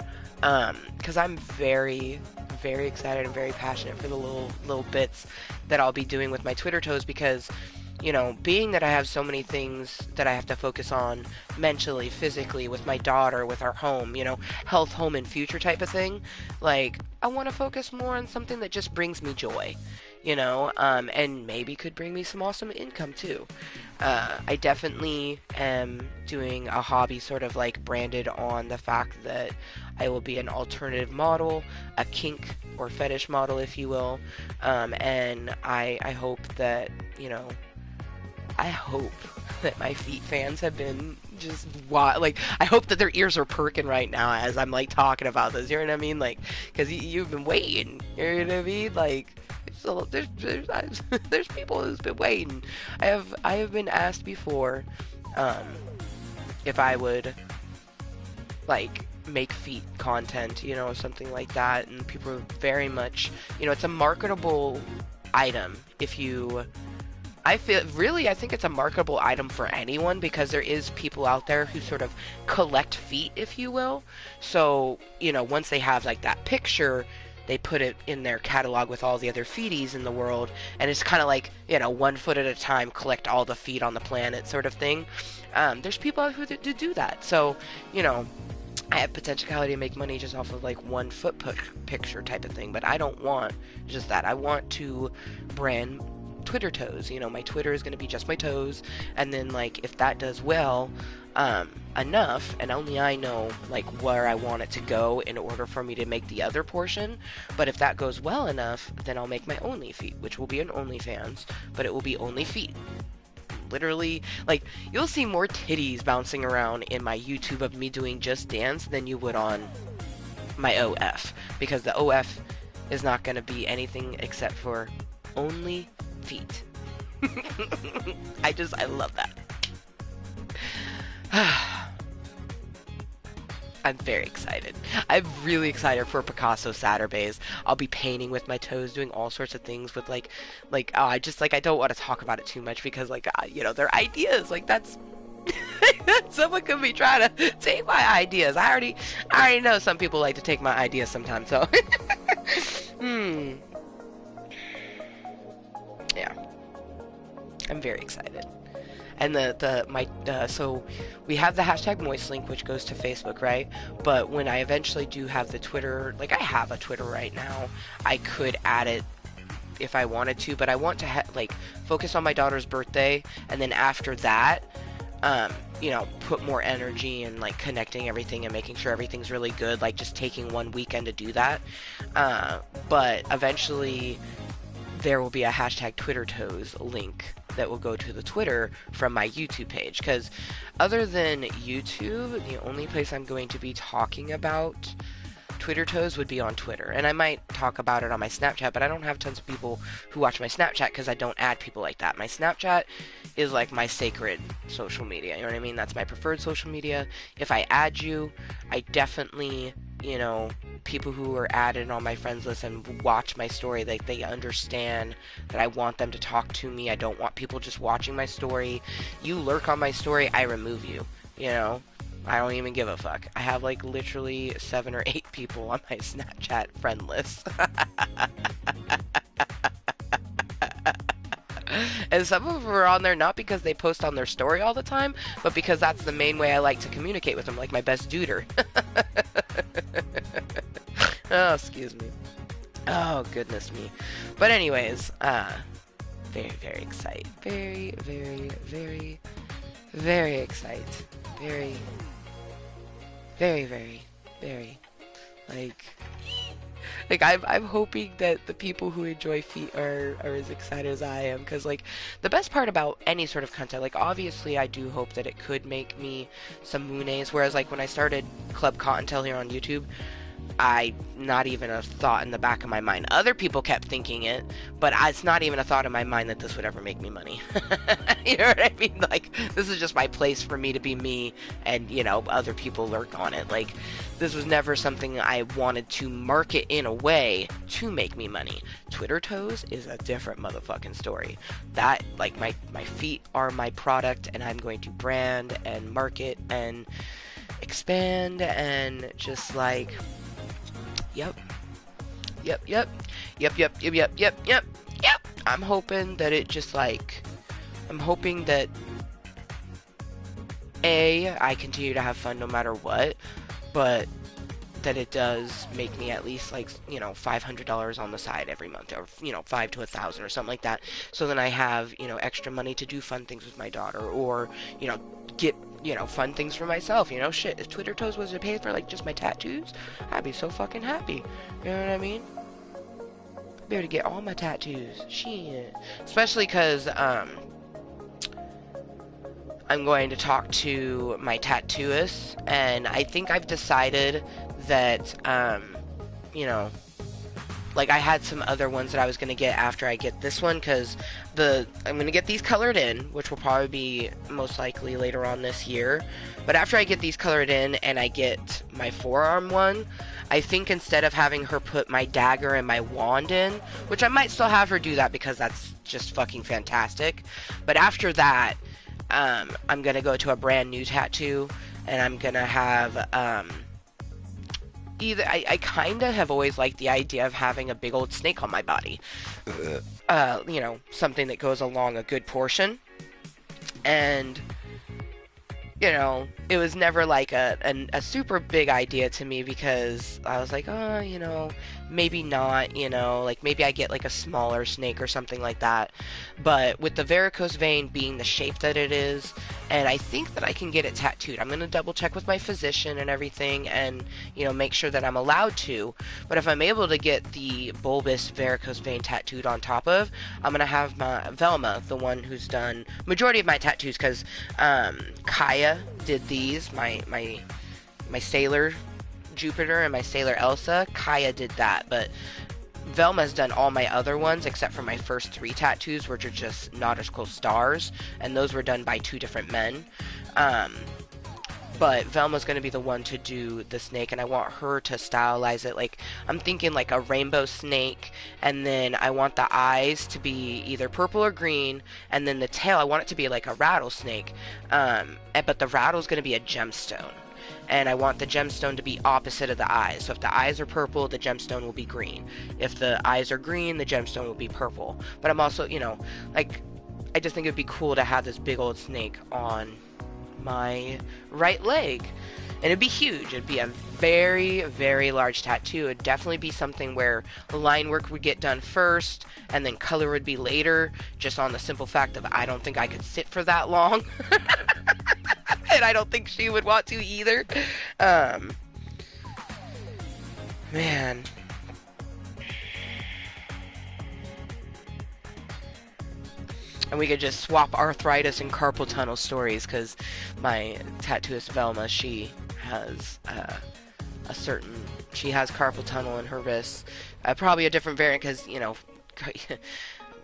Because I'm very, very excited and very passionate for the little bits that I'll be doing with my Twitter Toes, because, being that I have so many things that I have to focus on mentally, physically, with my daughter, with our home, health, home, and future type of thing, like, I want to focus more on something that just brings me joy, and maybe could bring me some awesome income too. I definitely am doing a hobby sort of like branded on the fact that I will be an alternative model, a kink or fetish model, if you will, and I hope that, I hope that my feet fans have been just like, I hope that their ears are perking right now as I'm like talking about this, you know what I mean? Like, because you've been waiting, you know what I mean? Like, so there's people who's been waiting. I have been asked before, if I would like make feet content, something like that, and people are very much, it's a marketable item. I think it's a marketable item for anyone, because there is people out there who sort of collect feet, if you will. So, once they have like that picture, they put it in their catalog with all the other feeties in the world, and it's kind of like, 1 foot at a time, collect all the feet on the planet sort of thing. There's people out who do that. So, I have potentiality to make money just off of like 1 foot picture type of thing, but I don't want just that. I want to brand Twitter toes. My Twitter is going to be just my toes, and then like if that does well enough, and only I know like where I want it to go in order for me to make the other portion, but if that goes well enough, then I'll make my only feet, which will be an OnlyFans, but it will be only feet. Literally, like, you'll see more titties bouncing around in my YouTube of me doing just dance than you would on my OF, because the OF is not going to be anything except for only feet. I love that. I'm very excited. I'm really excited for Picasso Saturdays. I'll be painting with my toes, doing all sorts of things with I don't want to talk about it too much, because they're ideas. Like, that's someone could be trying to take my ideas. I already know some people like to take my ideas sometimes. So, yeah, I'm very excited. And so we have the hashtag Mooiisstt link, which goes to Facebook, right? But when I eventually do have the Twitter, like, I have a Twitter right now, I could add it if I wanted to, but I want to focus on my daughter's birthday, and then after that, put more energy in like connecting everything and making sure everything's really good, like just taking 1 weekend to do that. But eventually there will be a hashtag Twitter toes link that will go to the Twitter from my YouTube page, because other than YouTube, the only place I'm going to be talking about Twitter toes would be on Twitter. And I might talk about it on my Snapchat, but I don't have tons of people who watch my Snapchat because I don't add people like that. My Snapchat is like my sacred social media. You know what I mean? That's my preferred social media. If I add you, I definitely, you know, people who are added on my friends list and watch my story, they understand that I want them to talk to me. I don't want people just watching my story. You lurk on my story, I remove you. You know? I don't even give a fuck. I have like literally 7 or 8 people on my Snapchat friend list. And some of them are on there not because they post on their story all the time, but because that's the main way I like to communicate with them, like my best duder. Oh, excuse me. Oh, goodness me. But anyways, very, very excited. Very, very, very, very excited. Very, very, very, very, like I'm hoping that the people who enjoy feet are as excited as I am, because like the best part about any sort of content, like obviously I do hope that it could make me some Mooiisstt, whereas like when I started Club Kottontale here on YouTube, I not even a thought in the back of my mind. Other people kept thinking it, but it's not even a thought in my mind that this would ever make me money. You know what I mean? Like, this is just my place for me to be me, and, you know, other people lurk on it. Like, this was never something I wanted to market in a way to make me money. Twitter toes is a different motherfucking story. That, like, my feet are my product, and I'm going to brand and market and expand and just, like... Yep. I'm hoping that it just like, I'm hoping that I continue to have fun no matter what, but that it does make me at least like, you know, $500 on the side every month, or, you know, 5 to 1,000 or something like that. So then I have, you know, extra money to do fun things with my daughter, or, you know, get, you know, fun things for myself. You know, shit, if Twitter toes was to pay for like just my tattoos, I'd be so fucking happy. You know what I mean? I'd be able to get all my tattoos. Shit. Especially because I'm going to talk to my tattooist, and I think I've decided that you know, like I had some other ones that I was going to get after I get this one, because I'm going to get these colored in, which will probably be most likely later on this year. But after I get these colored in and I get my forearm one, I think instead of having her put my dagger and my wand in, which I might still have her do that because that's just fucking fantastic, but after that, I'm going to go to a brand new tattoo, and I'm going to have either I kind of have always liked the idea of having a big old snake on my body. You know, something that goes along a good portion. And, you know, it was never like a super big idea to me, because I was like, oh, you know, maybe not, you know, like maybe I get like a smaller snake or something like that. But with the varicose vein being the shape that it is, and I think that I can get it tattooed. I'm going to double check with my physician and everything, and, you know, make sure that I'm allowed to. But if I'm able to get the bulbous varicose vein tattooed on top of, I'm going to have my Velma, the one who's done majority of my tattoos, because Kaya did these, my Sailor Jupiter and my Sailor Elsa. Kaya did that, but Velma's done all my other ones except for my first 3 tattoos, which are just nautical stars, and those were done by 2 different men. But Velma's going to be the one to do the snake, and I want her to stylize it. Like, I'm thinking like a rainbow snake, and then I want the eyes to be either purple or green, and then the tail, I want it to be like a rattlesnake. But the rattle's going to be a gemstone. And I want the gemstone to be opposite of the eyes. So if the eyes are purple, the gemstone will be green. If the eyes are green, the gemstone will be purple. But I'm also, you know, like, I just think it would be cool to have this big old snake on my right leg. And it'd be huge. It'd be a very, very large tattoo. It'd definitely be something where the line work would get done first, and then color would be later, just on the simple fact of I don't think I could sit for that long. And I don't think she would want to either. Man. And we could just swap arthritis and carpal tunnel stories, because my tattooist Velma, she has a certain, she has carpal tunnel in her wrists. Probably a different variant because, you know,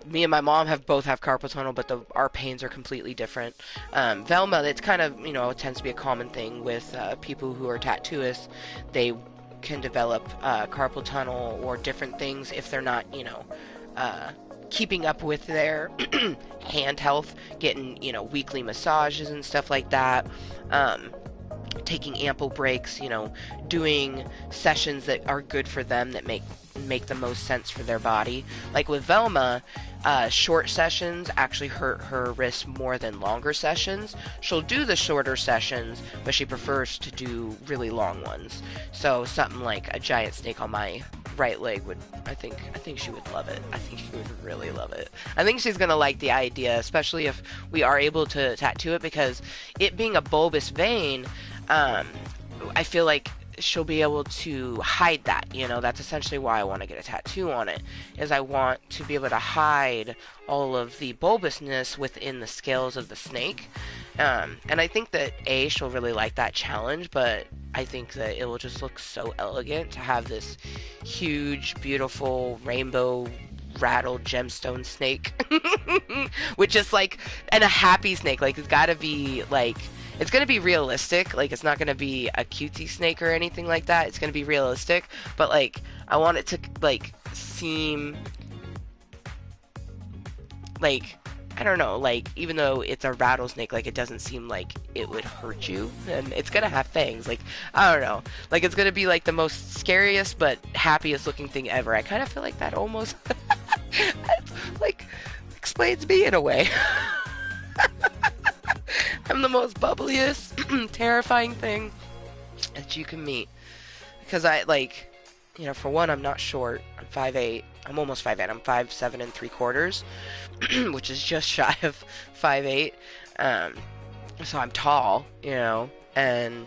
me and my mom both have carpal tunnel, but our pains are completely different. Velma, it's kind of, you know, it tends to be a common thing with people who are tattooists. They can develop carpal tunnel or different things if they're not, you know, keeping up with their hand health, getting, you know, weekly massages and stuff like that. Taking ample breaks, you know, doing sessions that are good for them, that make the most sense for their body. Like with Velma, short sessions actually hurt her wrist more than longer sessions. She'll do the shorter sessions, but she prefers to do really long ones. So something like a giant snake on my right leg would, I think she would love it. I think she would really love it. I think she's gonna like the idea, especially if we are able to tattoo it, because it being a bulbous vein, I feel like she'll be able to hide that. You know, that's essentially why I want to get a tattoo on it, is I want to be able to hide all of the bulbousness within the scales of the snake. And I think that she'll really like that challenge, but I think that it will just look so elegant to have this huge, beautiful rainbow rattled gemstone snake, which is like, and a happy snake. Like, it's gotta be like, it's gonna be realistic. Like, it's not gonna be a cutesy snake or anything like that. It's gonna be realistic, but like, I want it to like seem like, I don't know, like, even though it's a rattlesnake, like, it doesn't seem like it would hurt you, and it's gonna have fangs. Like, I don't know, like, it's gonna be like the most scariest but happiest looking thing ever. I kind of feel like that almost like explains me in a way. I'm the most bubbliest, terrifying thing that you can meet. Because I, like, you know, for one, I'm not short. I'm 5'8". I'm almost 5'8". I'm 5'7 3/4", which is just shy of 5'8". So I'm tall, you know, and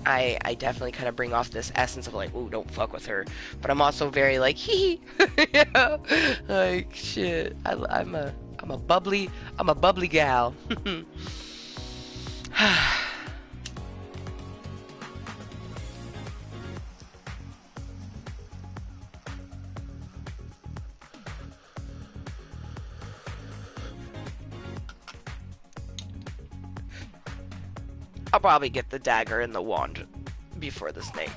I definitely kind of bring off this essence of like, ooh, don't fuck with her. But I'm also very like, hee hee, you know? Like, shit. I'm a bubbly gal. I'll probably get the dagger and the wand before the snake.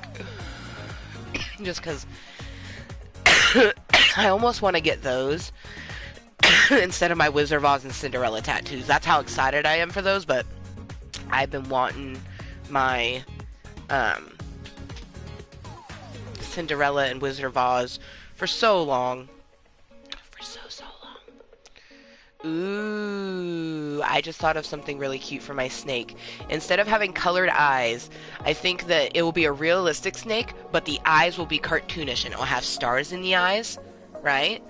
Just because I almost want to get those instead of my Wizard of Oz and Cinderella tattoos. That's how excited I am for those, but I've been wanting my Cinderella and Wizard of Oz for so long. So long. Ooh, I just thought of something really cute for my snake. Instead of having colored eyes, I think that it will be a realistic snake, but the eyes will be cartoonish and it will have stars in the eyes, right?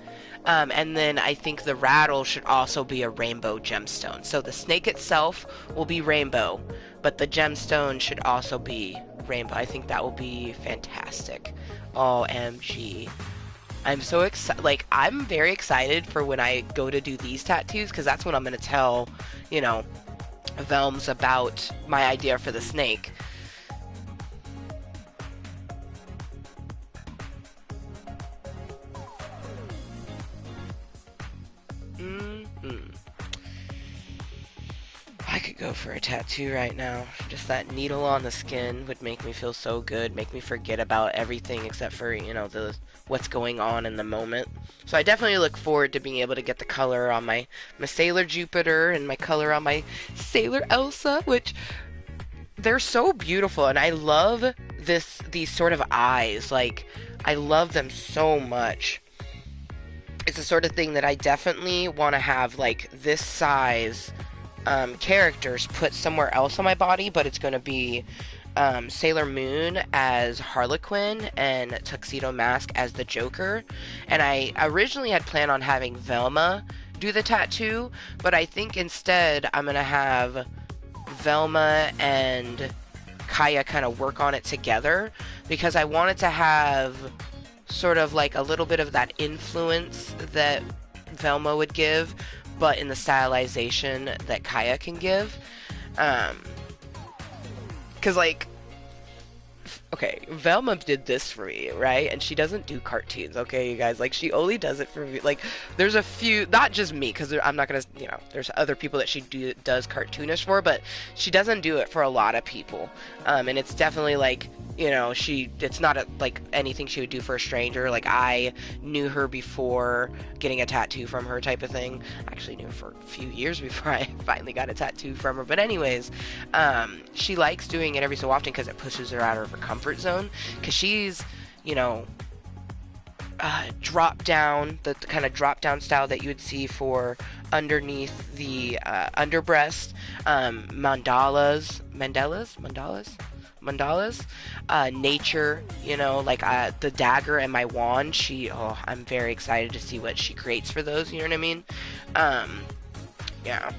And then I think the rattle should also be a rainbow gemstone. So the snake itself will be rainbow, but the gemstone should also be rainbow. I think that will be fantastic. OMG. I'm so excited. Like, I'm very excited for when I go to do these tattoos, because that's when I'm going to tell, you know, Velms about my idea for the snake. I could go for a tattoo right now. Just that needle on the skin would make me feel so good, make me forget about everything except for, you know, what's going on in the moment. So I definitely look forward to being able to get the color on my Sailor Jupiter and my color on my Sailor Elsa, which they're so beautiful, and I love these sort of eyes. Like, I love them so much. It's the sort of thing that I definitely want to have, like, this size characters put somewhere else on my body, but it's going to be Sailor Moon as Harlequin and Tuxedo Mask as the Joker. And I originally had planned on having Velma do the tattoo, but I think instead I'm going to have Velma and Kaya kind of work on it together, because I wanted to have sort of like a little bit of that influence that Velma would give, but in the stylization that Kaya can give. Because, like, Okay, Velma did this for me, right? And she doesn't do cartoons, okay, you guys? Like, she only does it for me. Like, there's a few, not just me, because I'm not gonna, there's other people that does cartoonish for, but she doesn't do it for a lot of people. And it's definitely like, it's not like anything she would do for a stranger. Like, I knew her before getting a tattoo from her type of thing. I actually knew her for a few years before I finally got a tattoo from her. But anyways, she likes doing it every so often because it pushes her out of her comfort zone. Because she's, you know, drop down, the kind of drop down style that you would see for underneath the underbreast, mandalas, nature, like the dagger and my wand. I'm very excited to see what she creates for those, you know what I mean? Um, yeah,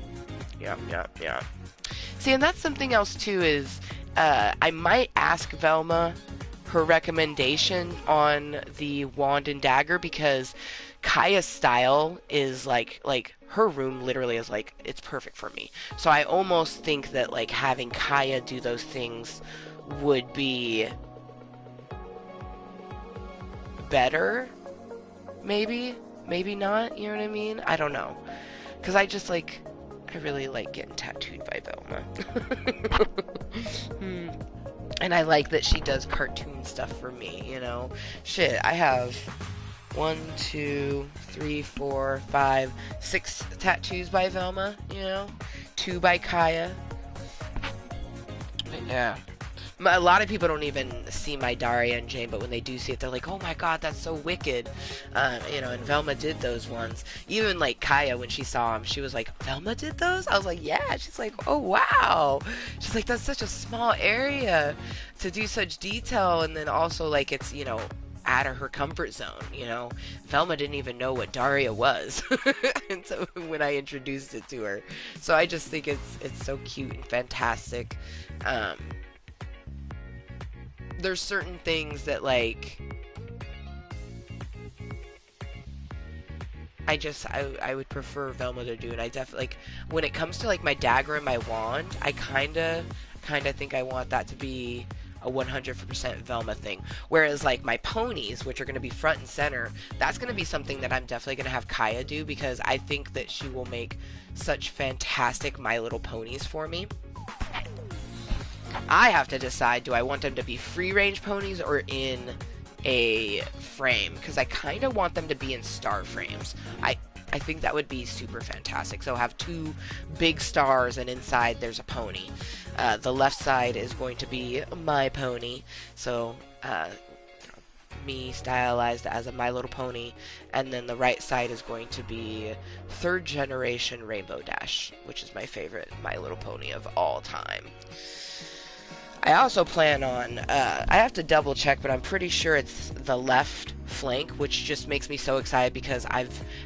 yeah. See, and that's something else too is, I might ask Velma her recommendation on the wand and dagger because Kaya's style is like her room literally is like it's perfect for me. So I almost think that like having Kaya do those things would be better. Maybe not, you know what I mean? I don't know. Cuz I really like getting tattooed by Velma. And I like that she does cartoon stuff for me, Shit, I have 1, 2, 3, 4, 5, 6 tattoos by Velma, 2 by Kaya. But yeah. A lot of people don't even see my Daria and Jane, but when they do see it, they're like, oh my god, that's so wicked. And Velma did those ones. Even like Kaya, when she saw them, she was like, Velma did those? I was like, yeah. She's like, oh wow. She's like, that's such a small area to do such detail, and then also like it's, out of her comfort zone, Velma didn't even know what Daria was and so when I introduced it to her. So I just think it's so cute and fantastic. There's certain things that like I would prefer Velma to do, and I definitely like when it comes to like my dagger and my wand, I kinda think I want that to be a 100% Velma thing. Whereas like my ponies, which are going to be front and center, that's going to be something that I'm definitely going to have Kaya do because I think that she will make such fantastic My Little Ponies for me. I have to decide, do I want them to be free range ponies or in a frame? Because I kind of want them to be in star frames. I think that would be super fantastic. So have 2 big stars and inside there's a pony. The left side is going to be my pony. So me stylized as a My Little Pony, and then the right side is going to be 3rd generation Rainbow Dash, which is my favorite My Little Pony of all time. I also plan on, I have to double check, but I'm pretty sure it's the left flank, which just makes me so excited because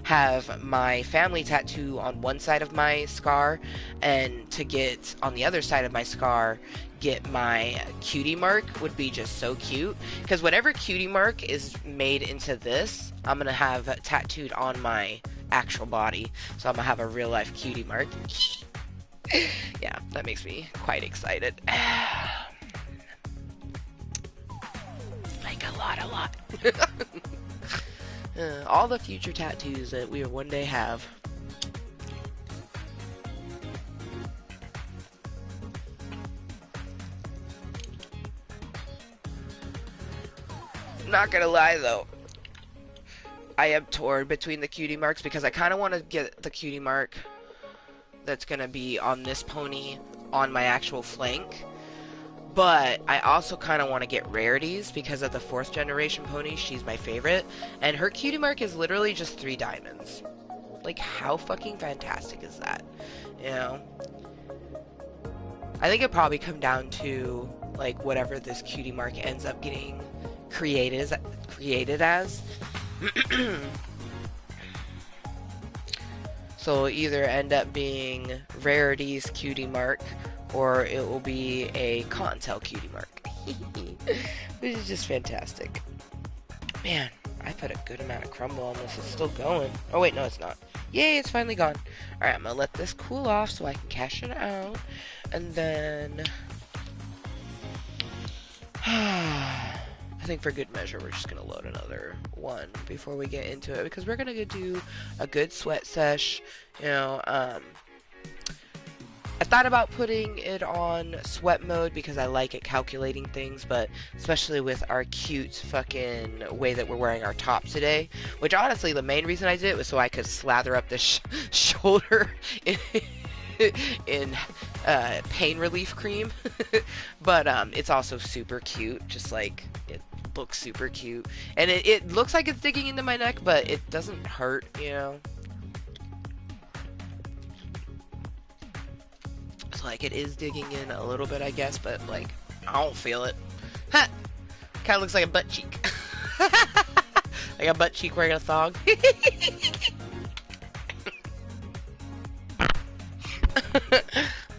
have my family tattoo on one side of my scar, and to get on the other side of my scar, get my cutie mark would be just so cute. Because whatever cutie mark is made into this, I'm going to have tattooed on my actual body. So I'm going to have a real life cutie mark. Yeah, that makes me quite excited. Like a lot. All the future tattoos that we will one day have. Not gonna lie though, I am torn between the cutie marks because I kind of want to get the cutie mark that's gonna be on this pony on my actual flank, but I also kind of want to get rarities because of the 4th generation pony. She's my favorite, and her cutie mark is literally just 3 diamonds. Like, how fucking fantastic is that? I think it probably come down to like whatever this cutie mark ends up getting created as. So it'll either end up being Rarity's cutie mark, or it will be a Kottontale cutie mark. Which is just fantastic. Man, I put a good amount of crumble on this. It's still going. Oh wait, no it's not. Yay, it's finally gone. Alright, I'm gonna let this cool off so I can cash it out. And then I think for good measure, we're just going to load another one before we get into it, because we're going to do a good sweat sesh. You know, I thought about putting it on sweat mode because I like it calculating things, but especially with our cute fucking way that we're wearing our top today, which honestly, the main reason I did it was so I could slather up this shoulder in pain relief cream. But it's also super cute, just like it looks super cute, and it looks like it's digging into my neck, but it doesn't hurt, you know. So like it is digging in a little bit, I guess, but like I don't feel it. Ha! Kind of looks like a butt cheek. Like a butt cheek wearing a thong.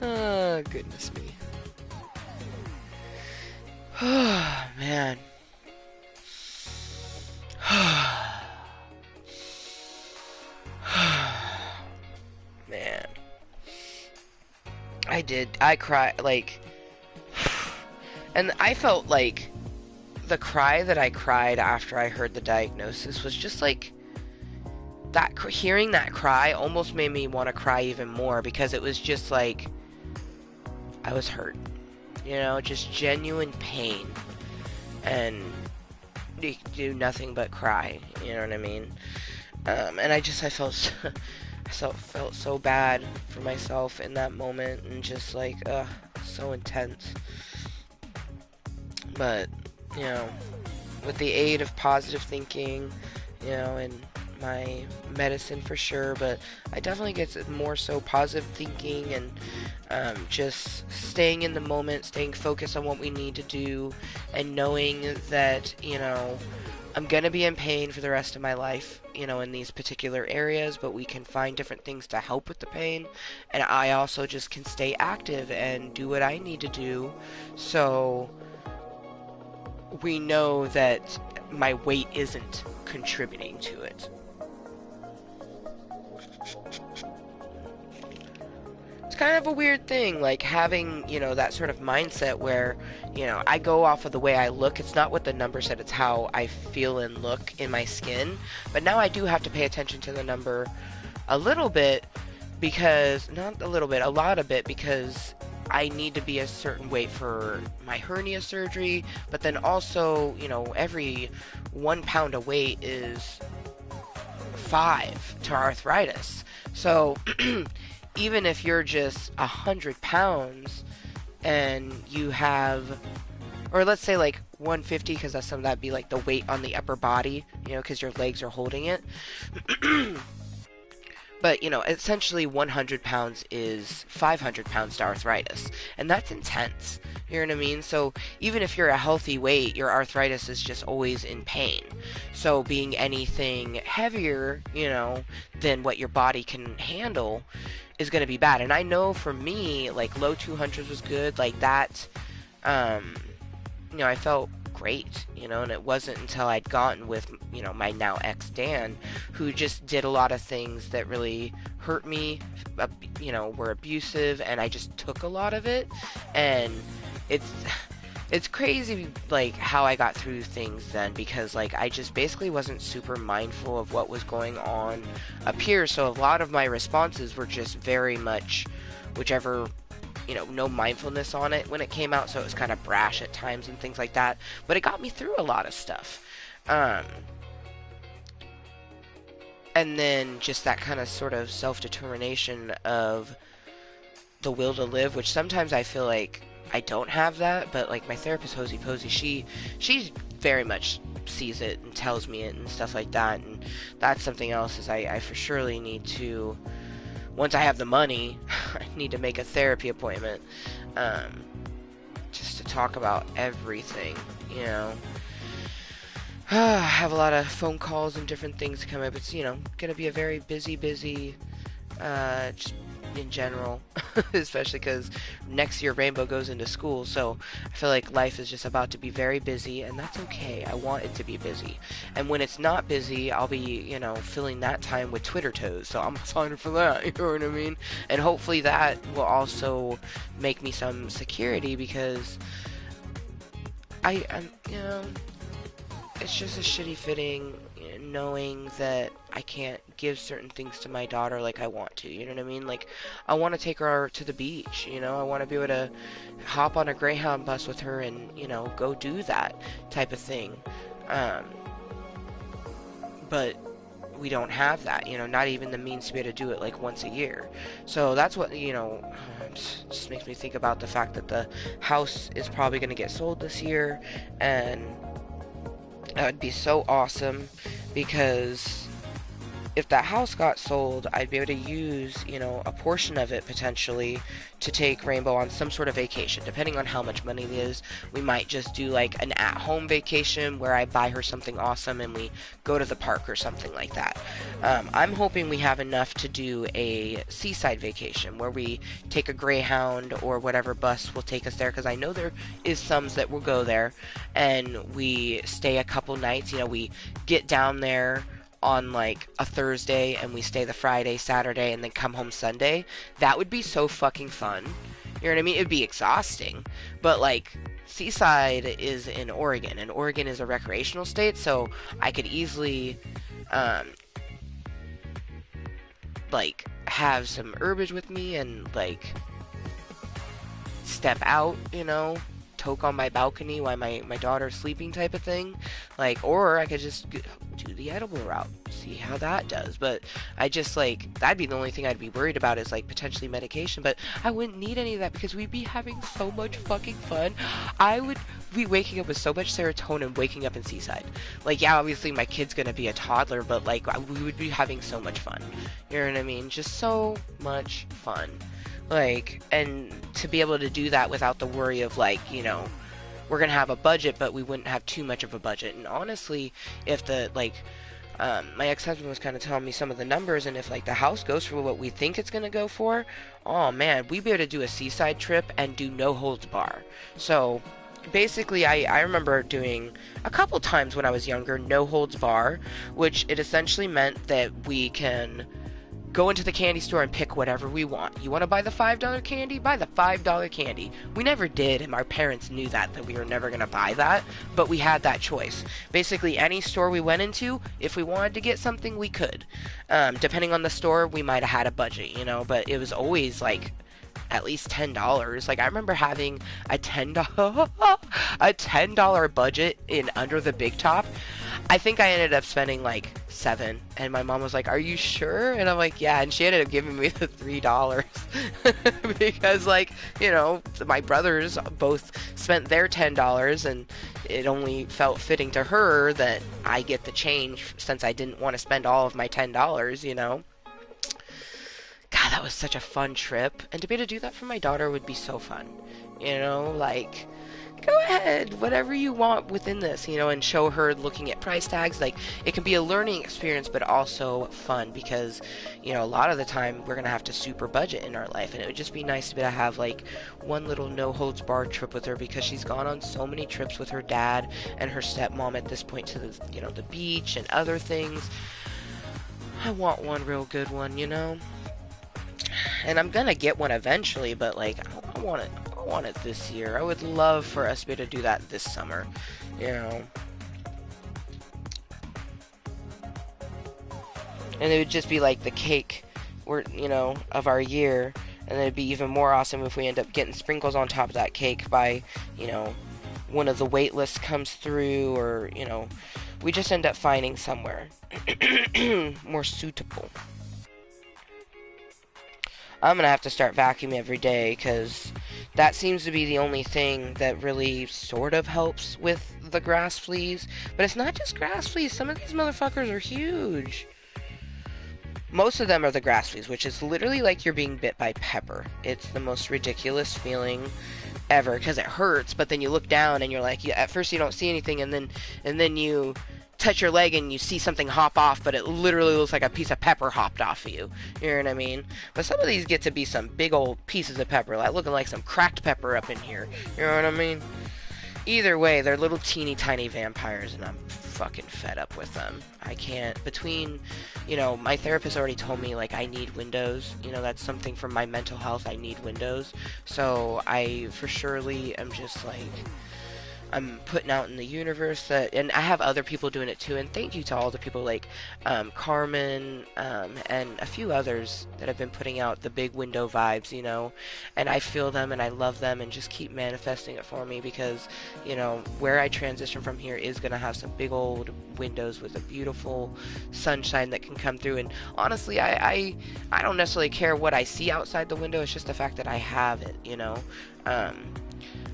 Oh, goodness me. Oh, man. Man. I cried, like, and I felt like the cry that I cried after I heard the diagnosis was just like, that hearing that cry almost made me want to cry even more, because it was just like I was hurt, you know, just genuine pain, and you do nothing but cry, you know what I mean? And I felt felt so bad for myself in that moment, and just like so intense. But you know, with the aid of positive thinking, you know, and my medicine for sure, but I definitely get more so positive thinking, and just staying in the moment, staying focused on what we need to do, and knowing that, you know, I'm gonna be in pain for the rest of my life, you know, in these particular areas, but we can find different things to help with the pain, and I also just can stay active and do what I need to do, so we know that my weight isn't contributing to it. It's kind of a weird thing, like having, you know, that sort of mindset where, you know, I go off of the way I look. It's not what the number said, it's how I feel and look in my skin. But now I do have to pay attention to the number a little bit, because, not a little bit, a lot of it, because I need to be a certain weight for my hernia surgery, but then also, you know, every 1 pound of weight is 5 to arthritis. So even if you're just 100 pounds and you have, or let's say like 150, because that'd be like the weight on the upper body, you know, because your legs are holding it. But, you know, essentially 100 pounds is 500 pounds to arthritis. And that's intense. You know what I mean? So even if you're a healthy weight, your arthritis is just always in pain. So being anything heavier, you know, than what your body can handle is going to be bad. And I know for me, like, low 200s was good. Like, that, you know, I felt great, you know, and it wasn't until I'd gotten with, you know, my now ex Dan, who just did a lot of things that really hurt me, you know, were abusive, and I just took a lot of it, and it's crazy, like, how I got through things then, because, like, I just basically wasn't super mindful of what was going on up here, so a lot of my responses were just very much whichever, you know, no mindfulness on it when it came out, so it was kind of brash at times and things like that, but it got me through a lot of stuff. And then just that kind of sort of self-determination of the will to live, which sometimes I feel like I don't have that, but like my therapist, Hosey Posey, she very much sees it and tells me it and stuff like that, and that's something else is I for surely need to, once I have the money, I need to make a therapy appointment, just to talk about everything, you know. I have a lot of phone calls and different things to come up. It's, you know, going to be a very busy, just in general, especially because next year Rainbow goes into school, so I feel like life is just about to be very busy, and that's okay. I want it to be busy, and when it's not busy, I'll be, you know, filling that time with Twitter toes, so I'm excited for that, you know what I mean, and hopefully that will also make me some security, because I'm, you know, it's just a shitty fitting, knowing that I can't give certain things to my daughter like I want to. You know what I mean? Like, I want to take her to the beach. I want to be able to hop on a Greyhound bus with her and go do that type of thing. Um, but we don't have that. Not even the means to be able to do it like once a year. So that's what just makes me think about the fact that the house is probably going to get sold this year, and that would be so awesome, because if that house got sold, I'd be able to use, a portion of it potentially to take Rainbow on some sort of vacation. Depending on how much money it is, we might just do like an at-home vacation where I buy her something awesome and we go to the park or something like that. I'm hoping we have enough to do a seaside vacation where we take a Greyhound or whatever bus will take us there, because I know there is some that will go there, and we stay a couple nights. We get down there on like a Thursday and we stay the Friday, Saturday, and then come home Sunday. That would be so fucking fun. You know what I mean? It'd be exhausting, but like, Seaside is in Oregon, and Oregon is a recreational state, so I could easily like have some herbage with me and like step out, toke on my balcony while my daughter's sleeping type of thing. Like, or I could just do the edible route, see how that does. But I just, like, that'd be the only thing I'd be worried about, is like potentially medication. But I wouldn't need any of that, because we'd be having so much fucking fun. I would be waking up with so much serotonin waking up in Seaside. Like, yeah, obviously my kid's gonna be a toddler, but like, we would be having so much fun. You know what I mean? Just so much fun. Like, and to be able to do that without the worry of like, we're gonna have a budget, but we wouldn't have too much of a budget. And honestly, if the like, my ex-husband was kind of telling me some of the numbers, and if like the house goes for what we think it's gonna go for, oh man, we'd be able to do a seaside trip and do no holds bar. So basically, I remember doing a couple times when I was younger no holds bar, which it essentially meant that we can go into the candy store and pick whatever we want. You want to buy the $5 candy? Buy the $5 candy. We never did, and our parents knew that we were never going to buy that, but we had that choice. Basically, any store we went into, if we wanted to get something, we could. Depending on the store, we might have had a budget, but it was always like at least $10. Like, I remember having a $10 budget in Under the Big Top. I think I ended up spending like $7, and my mom was like, "Are you sure?" And I'm like, "Yeah." And she ended up giving me the $3 because, like, my brothers both spent their $10, and it only felt fitting to her that I get the change, since I didn't want to spend all of my $10. God, that was such a fun trip, and to be able to do that for my daughter would be so fun. Like, go ahead, whatever you want within this, and show her looking at price tags. Like, it can be a learning experience, but also fun, because, a lot of the time we're going to have to super budget in our life, and it would just be nice to be able to have, like, one little no-holds barred trip with her, because she's gone on so many trips with her dad and her stepmom at this point to the, the beach and other things. I want one real good one, and I'm gonna get one eventually, but like, I want it this year. I would love for us to be able to do that this summer, And it would just be like the cake, of our year, and it'd be even more awesome if we end up getting sprinkles on top of that cake by, one of the wait lists comes through, or, we just end up finding somewhere more suitable. I'm gonna have to start vacuuming every day, because that seems to be the only thing that really sort of helps with the grass fleas. But it's not just grass fleas. Some of these motherfuckers are huge. Most of them are the grass fleas, which is literally like you're being bit by pepper. It's the most ridiculous feeling ever, because it hurts, but then you look down and you're like, at first you don't see anything, and then you touch your leg and you see something hop off, but it literally looks like a piece of pepper hopped off of you. You know what I mean? But some of these get to be some big old pieces of pepper, like looking like some cracked pepper up in here. You know what I mean? Either way, they're little teeny tiny vampires, and I'm fucking fed up with them. I can't, between, my therapist already told me, like, I need windows. That's something for my mental health. I need windows. So I for surely am just like, I'm putting out in the universe that, and I have other people doing it too. And thank you to all the people like Carmen and a few others that have been putting out the big window vibes, you know. And I feel them and I love them, and just keep manifesting it for me, because you know where I transition from here is gonna have some big old windows with a beautiful sunshine that can come through. And honestly, I don't necessarily care what I see outside the window. It's just the fact that I have it, you know. Um,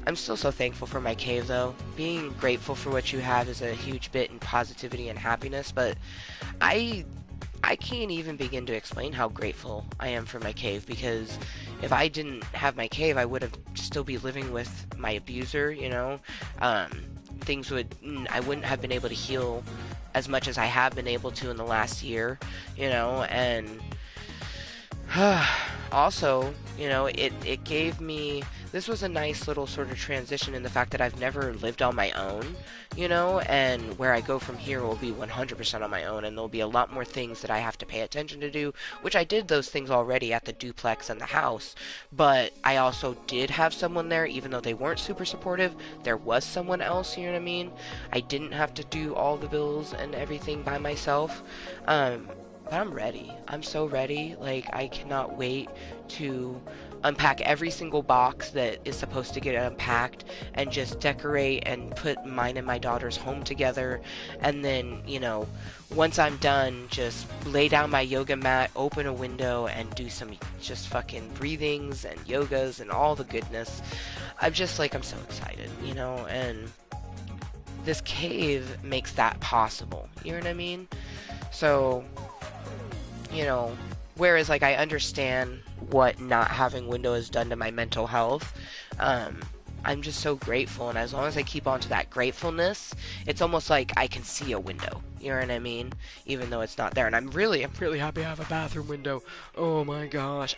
I'm still so thankful for my cave, though. Being grateful for what you have is a huge bit in positivity and happiness, but I I can't even begin to explain how grateful I am for my cave, because if I didn't have my cave, I would have still be living with my abuser, you know. Um, things would I wouldn't have been able to heal as much as I have been able to in the last year, you know. And also, you know, it gave me, this was a nice little sort of transition in the fact that I've never lived on my own, you know, and where I go from here will be 100% on my own, and there'll be a lot more things that I have to pay attention to do, which I did those things already at the duplex and the house, but I also did have someone there. Even though they weren't super supportive, there was someone else, you know what I mean? I didn't have to do all the bills and everything by myself. But I'm ready. I'm so ready. Like, I cannot wait to unpack every single box that is supposed to get unpacked, and just decorate and put mine and my daughter's home together. And then, you know, once I'm done, just lay down my yoga mat, open a window, and do some just fucking breathings and yogas and all the goodness. I'm just like, I'm so excited, you know, and this cave makes that possible. You know what I mean? So, you know, whereas like I understand what not having window has done to my mental health, um, I'm just so grateful, and as long as I keep on to that gratefulness, it's almost like I can see a window. You know what I mean? Even though it's not there, and I'm really happy I have a bathroom window. Oh my gosh,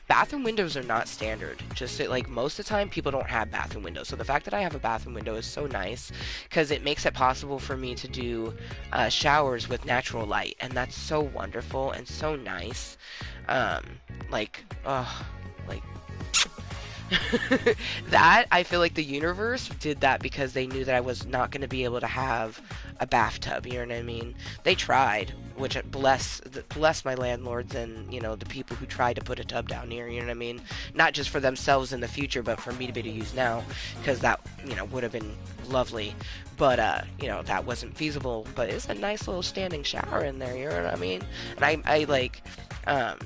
bathroom windows are not standard. Just like most of the time, people don't have bathroom windows. So the fact that I have a bathroom window is so nice, because it makes it possible for me to do showers with natural light, and that's so wonderful and so nice. Um, like, like that, I feel like the universe did that because they knew that I was not going to be able to have a bathtub, you know what I mean? They tried, which bless my landlords and, you know, the people who tried to put a tub down here, you know what I mean? Not just for themselves in the future, but for me to be able to use now, because that, you know, would have been lovely. But, you know, that wasn't feasible, but it's a nice little standing shower in there, you know what I mean? And I like, I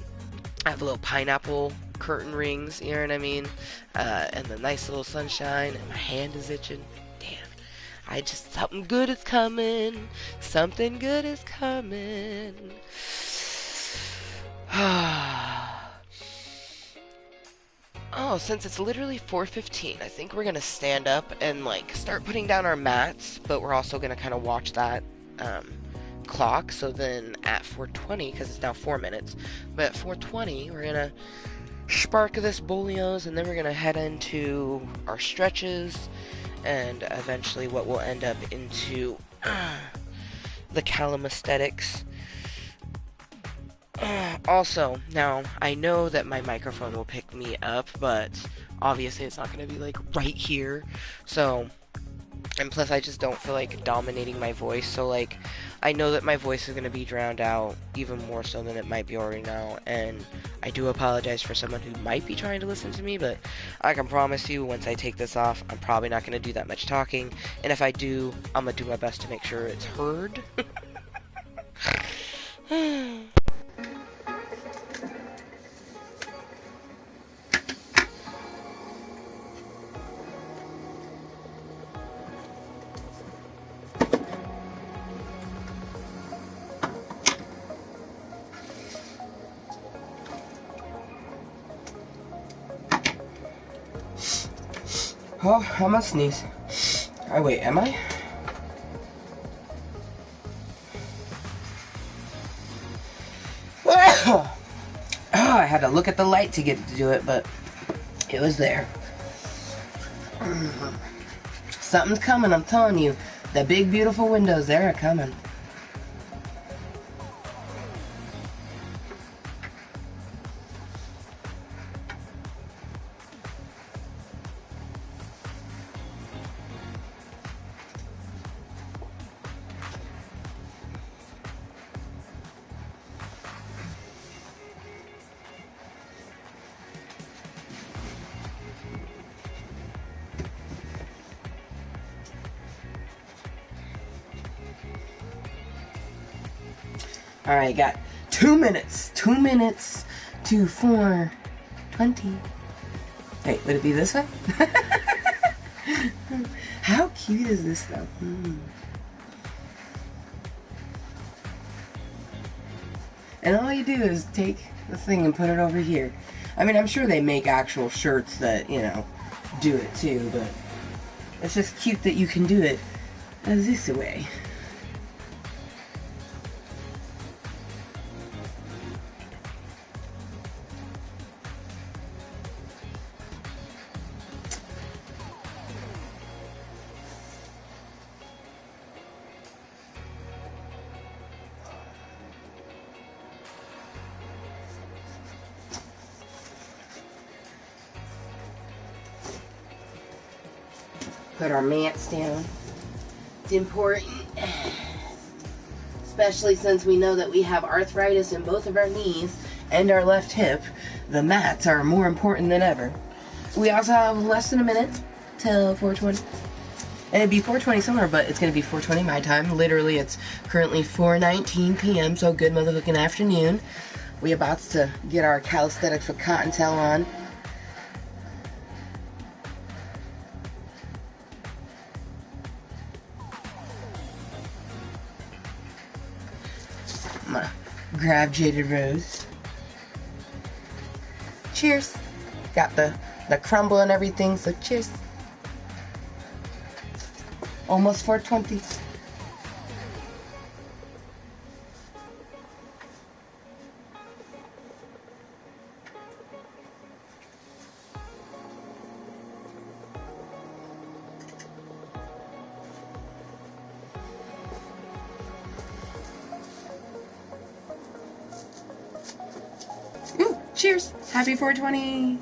have a little pineapple curtain rings, you know what I mean? And the nice little sunshine, and my hand is itching. Damn. Something good is coming. Something good is coming. Oh, since it's literally 4:15, I think we're gonna stand up and like start putting down our mats, but we're also gonna kind of watch that clock. So then at 4:20, because it's now 4 minutes, but at 4:20 we're gonna spark this bolios, and then we're gonna head into our stretches, and eventually what will end up into the calisthenics. Also, now I know that my microphone will pick me up, but obviously it's not going to be like right here. So, and plus I just don't feel like dominating my voice. So like, I know that my voice is going to be drowned out even more so than it might be already now. And I do apologize for someone who might be trying to listen to me, but I can promise you once I take this off, I'm probably not going to do that much talking. And if I do, I'm going to do my best to make sure it's heard. Oh, I'm gonna sneeze. Oh, wait, am I? Oh, I had to look at the light to get to do it, but it was there. Something's coming, I'm telling you. The big, beautiful windows, they're coming. Alright, got 2 minutes. 2 minutes to 4:20. Hey, would it be this way? How cute is this though? And all you do is take the thing and put it over here. I mean, I'm sure they make actual shirts that, you know, do it too, but it's just cute that you can do it this way. Put our mats down. It's important, especially since we know that we have arthritis in both of our knees and our left hip. The mats are more important than ever. We also have less than a minute till 4:20. And it'd be 4:20 somewhere, but it's going to be 4:20 my time. Literally, it's currently 4:19 p.m., so good motherfucking afternoon. We about to get our calisthenics with Kottontale on. I'm gonna grab Jaded Rose. Cheers. Got the crumble and everything, so cheers. Almost 4:20. Ooh, cheers. Happy 420.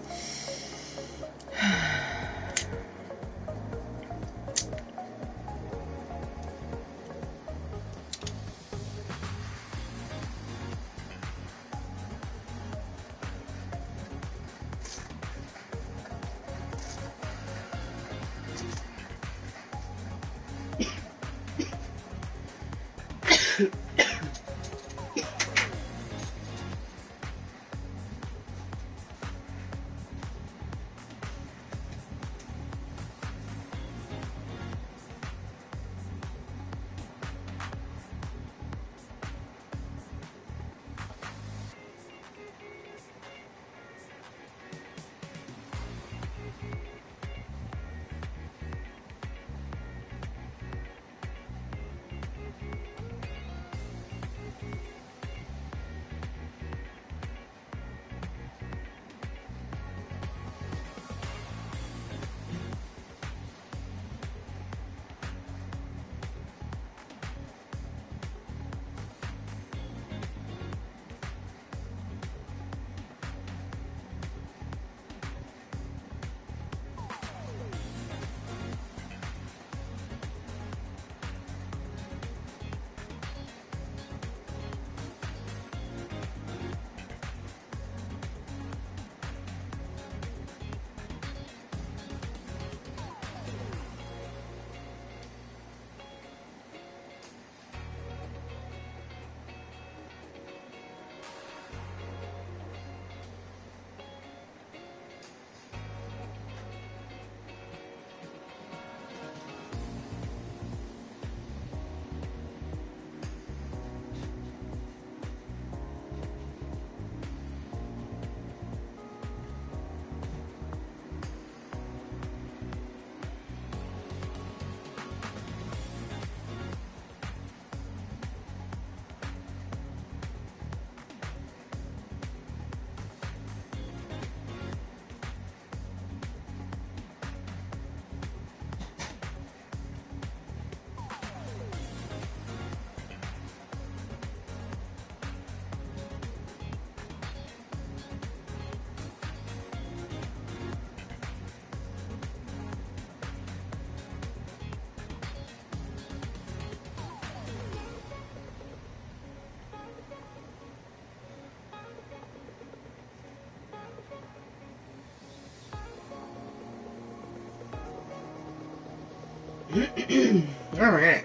Alright.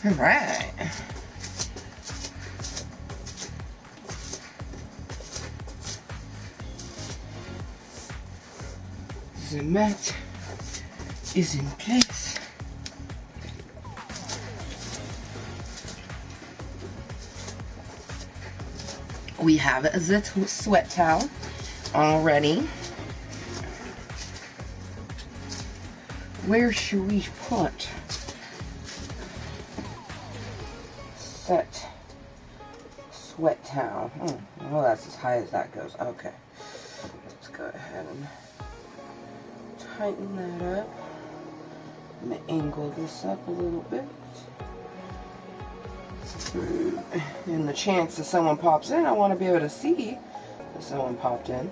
All right. The mat is in place. We have the sweat towel already. Where should we put set sweat towel? Well, that's as high as that goes. Okay. Let's go ahead and tighten that up. I'm going to angle this up a little bit. In the chance that someone pops in, I want to be able to see that someone popped in.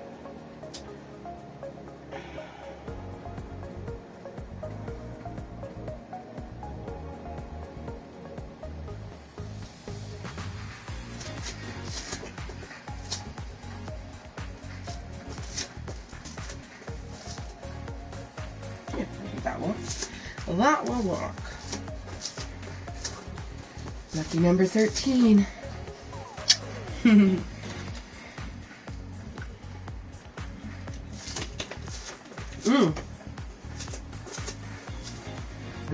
Yeah, I think that will. That will work. Lucky number 13. I'm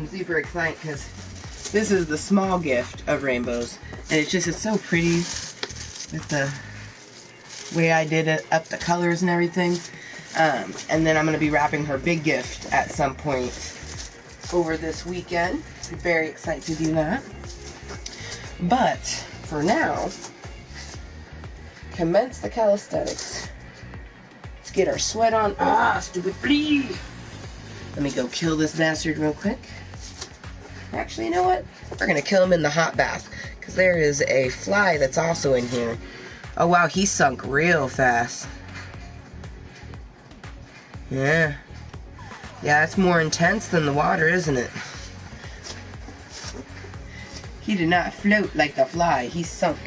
super excited because this is the small gift of rainbows, and it's so pretty with the way I did it, up the colors and everything. And then I'm going to be wrapping her big gift at some point over this weekend. I'm very excited to do that. But for now, commence the calisthenics. Let's get our sweat on. Ah, stupid flea! Let me go kill this bastard real quick. Actually, you know what? We're gonna kill him in the hot bath, because there is a fly that's also in here. Oh wow, he sunk real fast. Yeah. Yeah, it's more intense than the water, isn't it? He did not float like the fly, he sunk.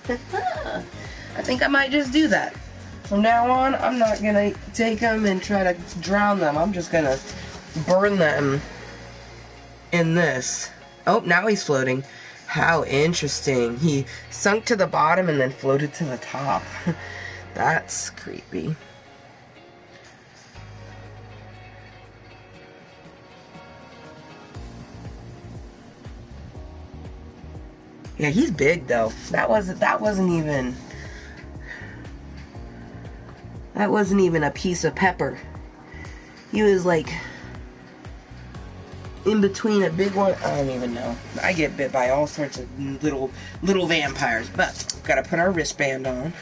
I think I might just do that. From now on, I'm not gonna take them and try to drown them. I'm just gonna burn them in this. Oh, now he's floating. How interesting. He sunk to the bottom and then floated to the top. That's creepy. Yeah, he's big though. That wasn't even a piece of pepper. He was like in between a big one. I don't even know. I get bit by all sorts of little vampires, but gotta put our wristband on.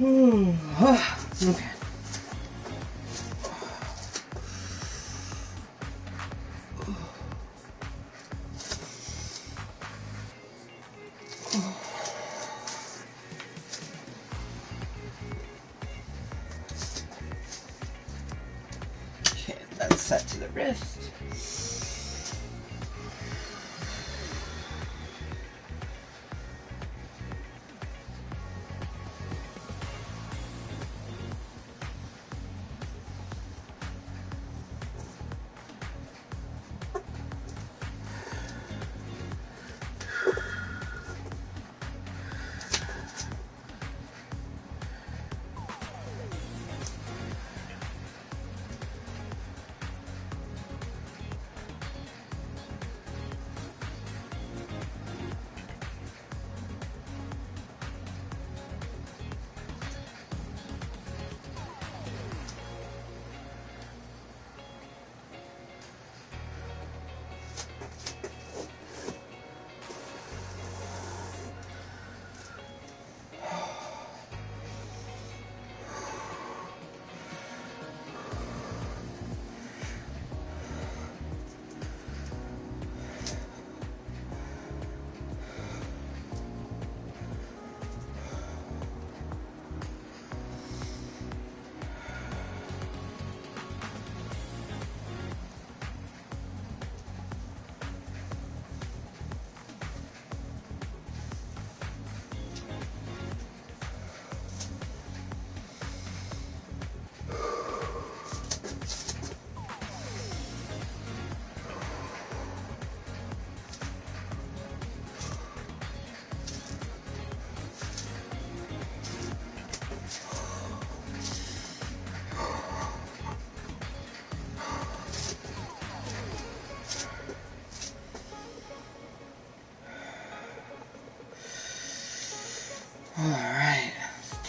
Okay. Okay, that's set to the wrist.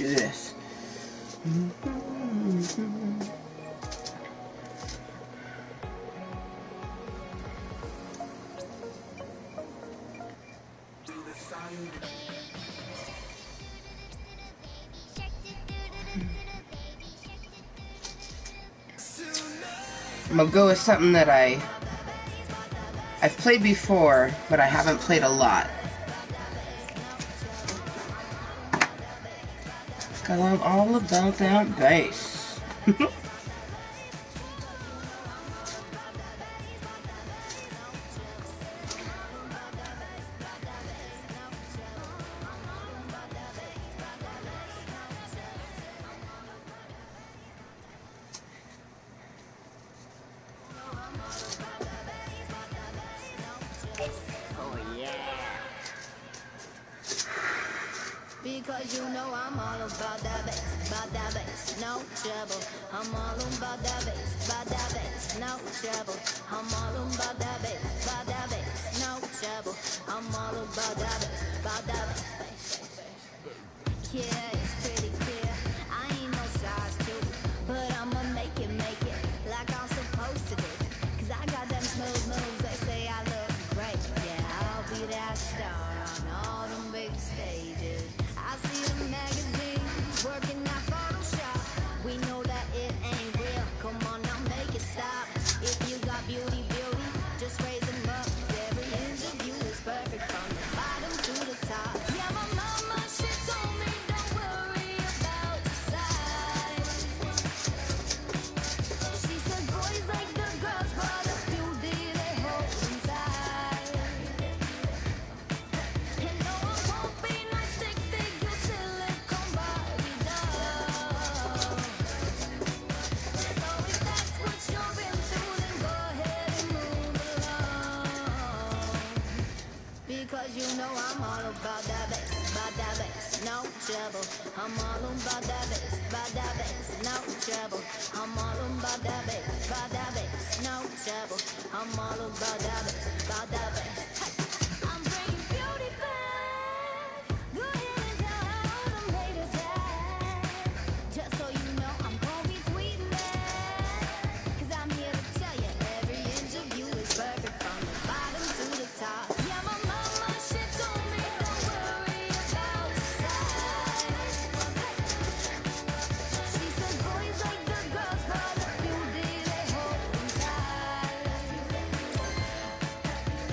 do this. I'm gonna go with something that I've played before, but I haven't played a lot. Cause I'm all about that bass. Because you know I'm all about that bass, no trouble. I'm all about that bass, no trouble. I'm all about that bass, no trouble. I'm all about that bass. Yeah, it's pretty clear. I ain't no size 2, but I'ma make it like I'm supposed to do. Cause I got them smooth moves, they say I look great. Yeah, I'll be that star on all them big stages. I see the magazines working out Photoshop. We know that it ain't real. Come on now, make it stop. If you got beauty, just raise them up. 'Cause every inch of you is perfect from the bottom to the top. Yeah, my mama, she told me don't worry about your size. She said boys like the girls, but the beauty they hold inside. And no, I won't be no stick figure, silicone Barbie doll. So if that's what you're into, then go ahead and move along. Because you know I'm all about that bass, no trouble. I'm all about that bass, no trouble. I'm all about that bass, no trouble. I'm all about that bass. I'm bringing beauty back. Go ahead and tell all them haters that. Just so you know, I'm gonna be tweeting that. 'Cause I'm here to tell you, every inch of you is perfect from the bottom to the top. Yeah, my mama, she told me don't worry about your size. She said boys like the girls, but the beauty they hold inside.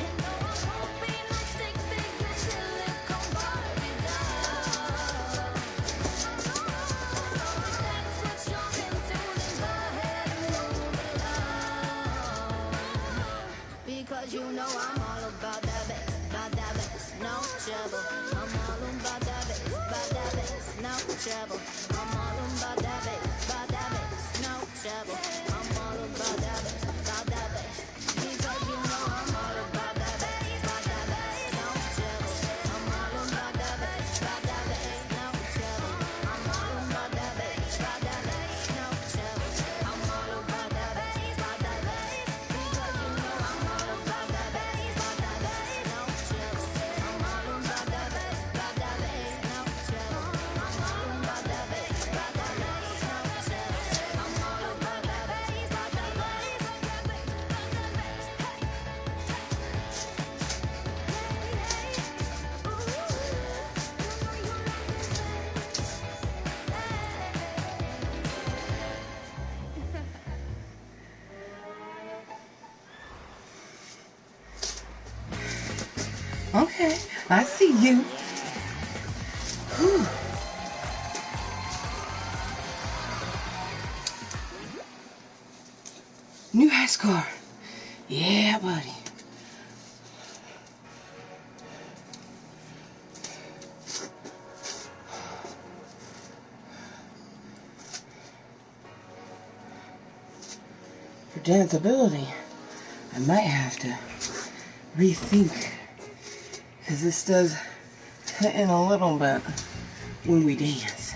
And no, I won't be no stick figure, silicone Barbie doll. So if that's what you're into, then go ahead and move along. Because you know I'm all about that bass, no trouble. I'm all about that bass, no trouble. I'm all about that bass, no trouble. I'm all about that bass. Because you know I'm all about that bass, no trouble. I'm all about that bass, no trouble. I'm all about that bass, no trouble. I'm all about that bass, because you know I'm all about that bass, no trouble. I'm all about that bass, no trouble. I'm all about that bass, no trouble. I'm all about that bass, Okay, I see you. Whew. New high score. Yeah, buddy. For danceability, I might have to rethink, because this does fit in a little bit when we dance.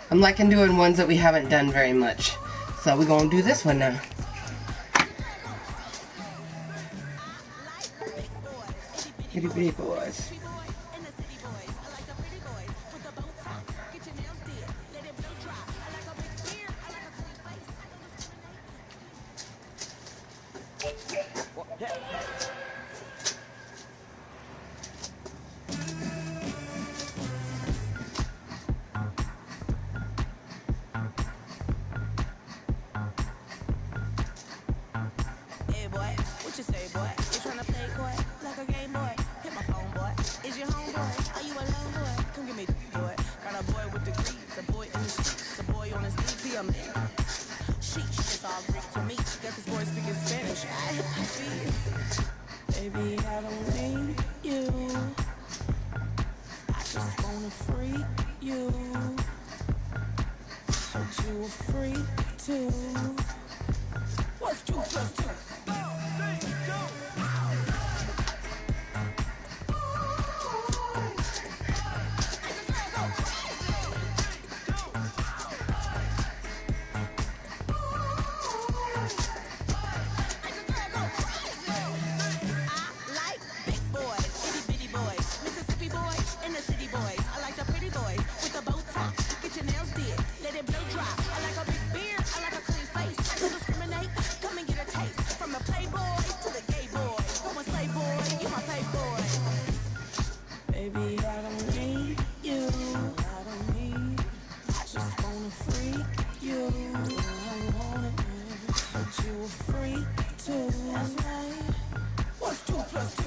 I'm liking doing ones that we haven't done very much. So we're going to do this one now. Itty bitty boys. Hey boy, what you say, boy? You tryna play coy like a game boy? Hit my phone, boy. Is your homeboy? Are you alone, boy? Come get me, boy. Got a boy with degrees, a boy in the streets, a boy on his knees. He a man. Sheesh, it's all Greek to me. Got this boy speaking Spanish. I hit my feet. Baby, I don't need you. I just wanna freak you. But you a freak too. What's 2 plus 2? Baby, I don't need you. I don't need. I just wanna freak you. I want it, but you a freak too. That's right. What's 2 plus 2?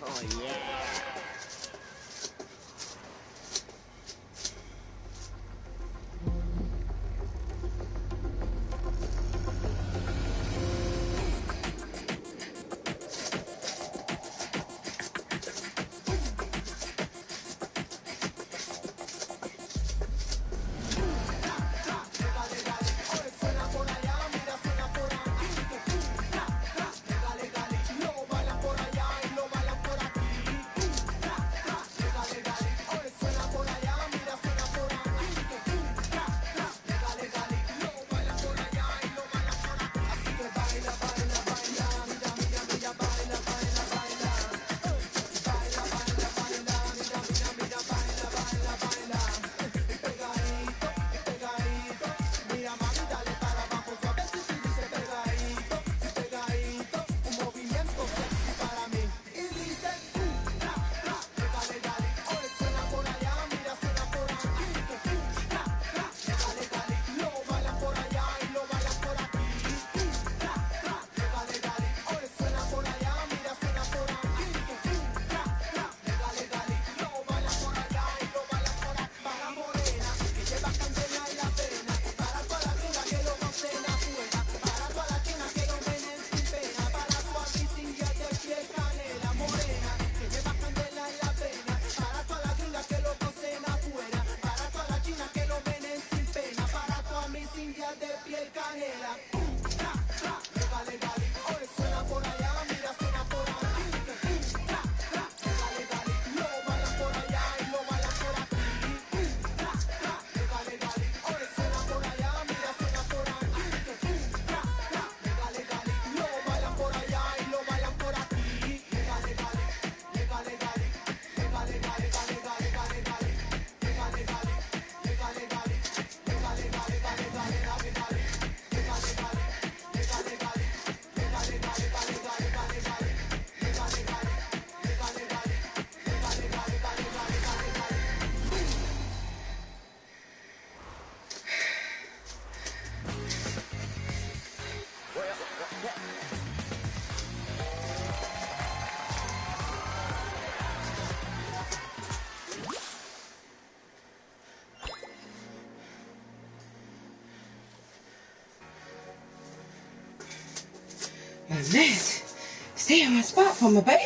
Oh yeah. And this, stay on my spot for me, baby.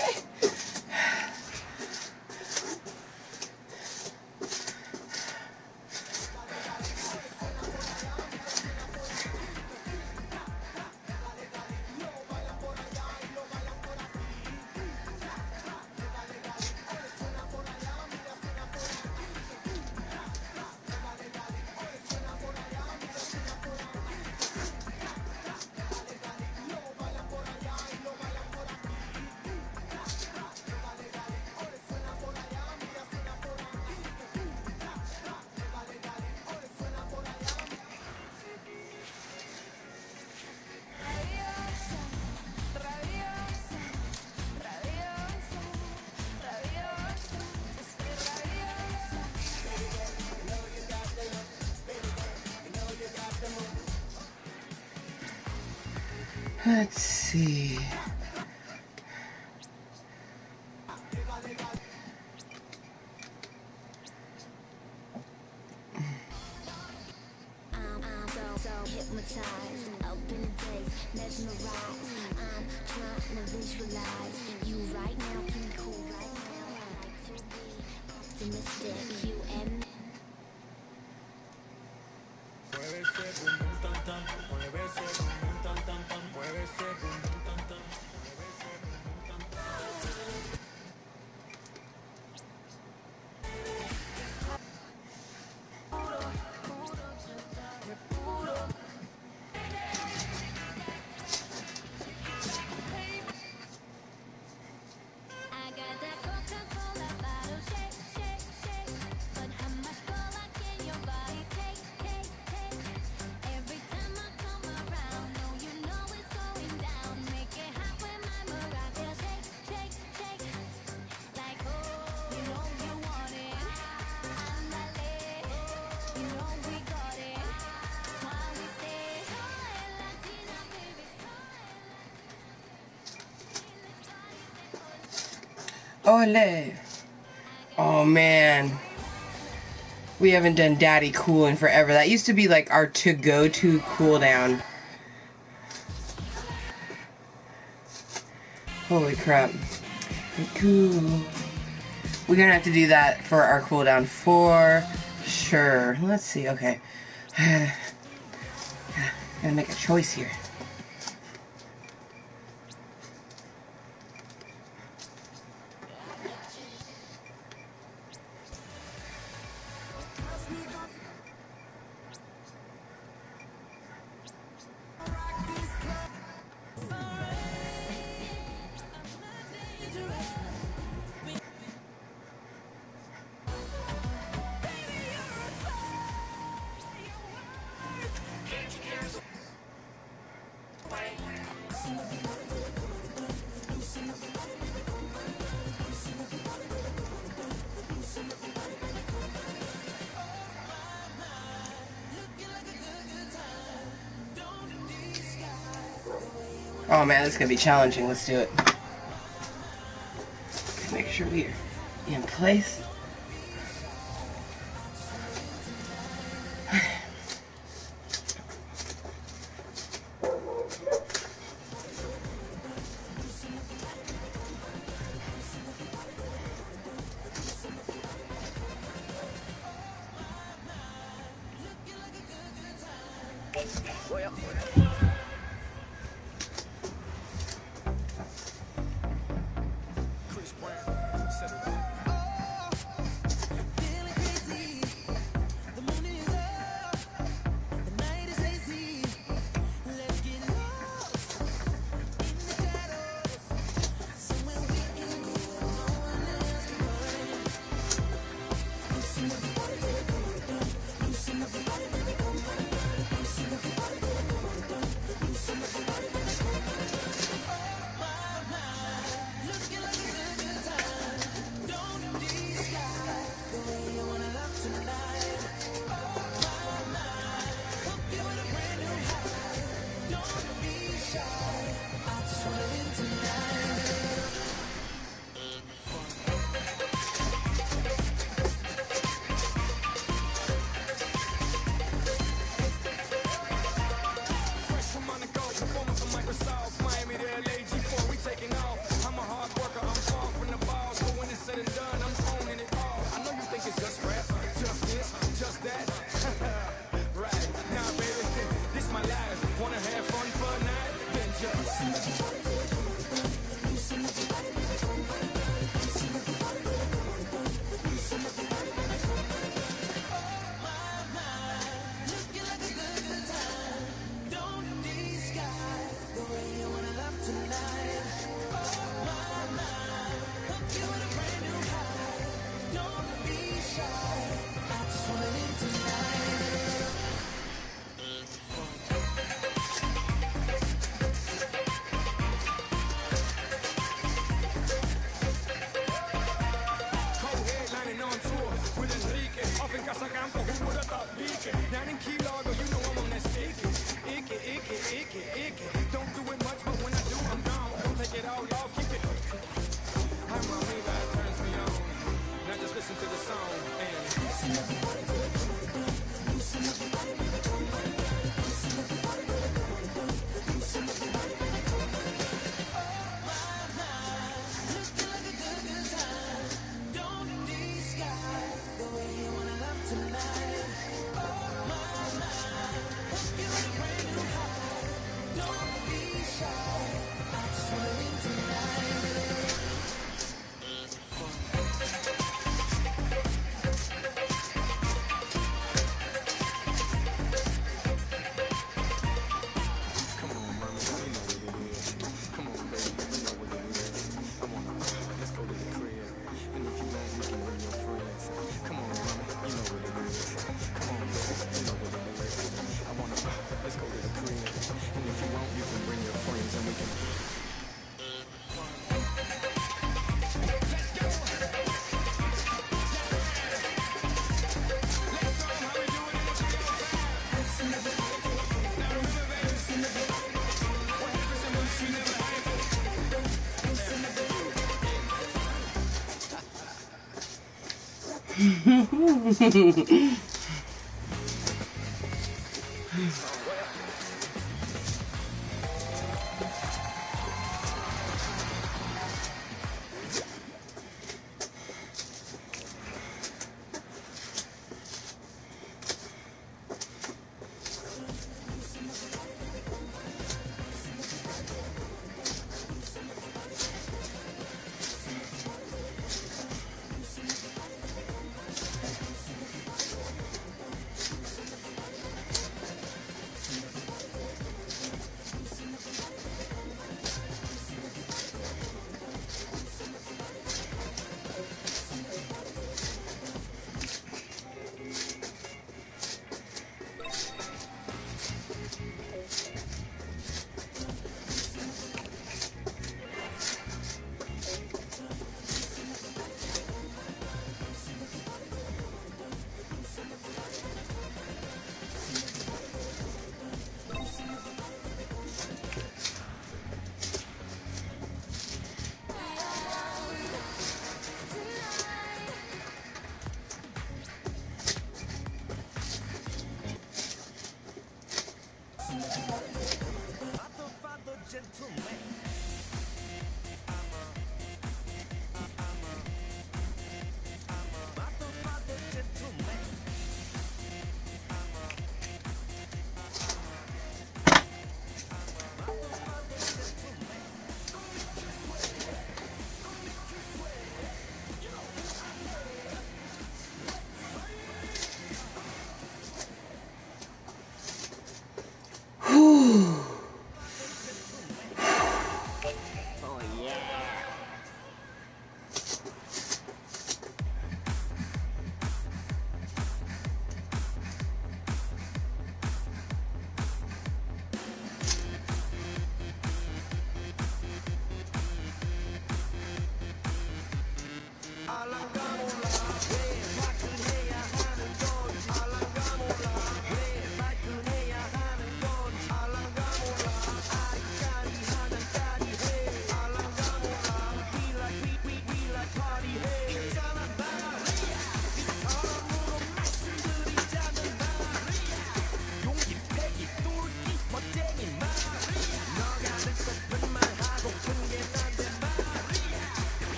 Let's see. So hypnotized, up in the days, mesmerized. I'm trying to visualize you right now. Keep me cool right now. I like to be optimistic. You and me. I got that Coca-Cola bottle, shake, shake, shake. But how much cola can your body take, take, take? Ole. Oh man. We haven't done Daddy Cool in forever. That used to be like our to-go-to cooldown. Holy crap. Cool. We're gonna have to do that for our cooldown for sure. Let's see, okay. Gotta make a choice here. Oh man, this is gonna be challenging. Let's do it. Make sure we're in place.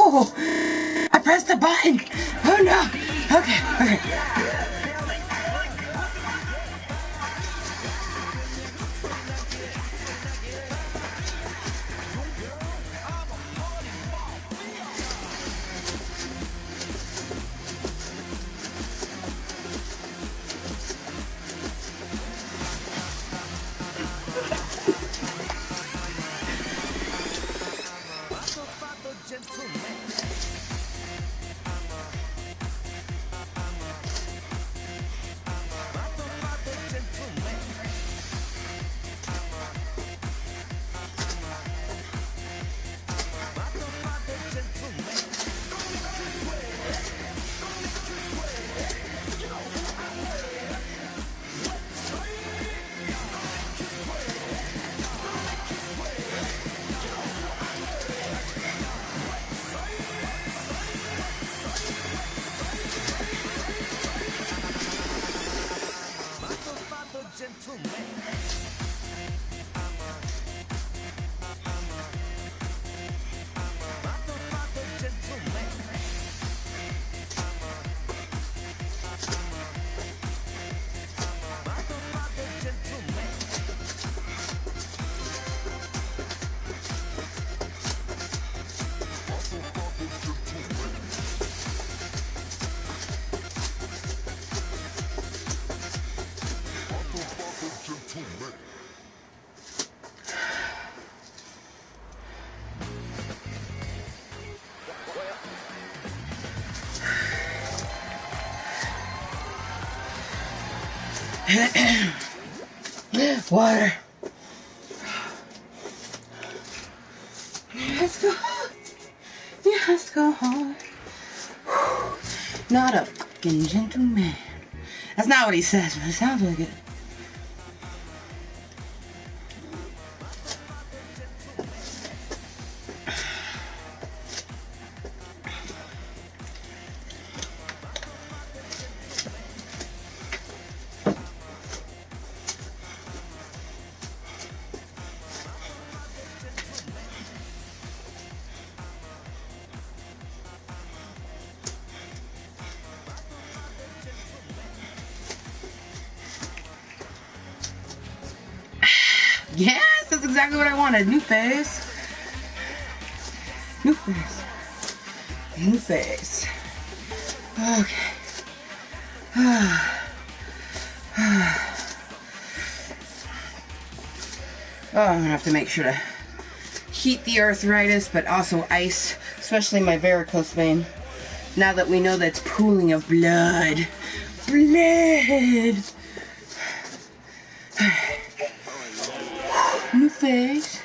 Oh, I pressed the button. Oh no. Okay, okay. Water. Let's go. Let's go home. Not a fucking gentleman. That's not what he says, but it sounds like it. Yes, that's exactly what I wanted. New face. New face. New face. Okay. Oh, I'm gonna have to make sure to heat the arthritis, but also ice, especially my varicose vein. Now that we know that's pooling of blood. Blood! New face.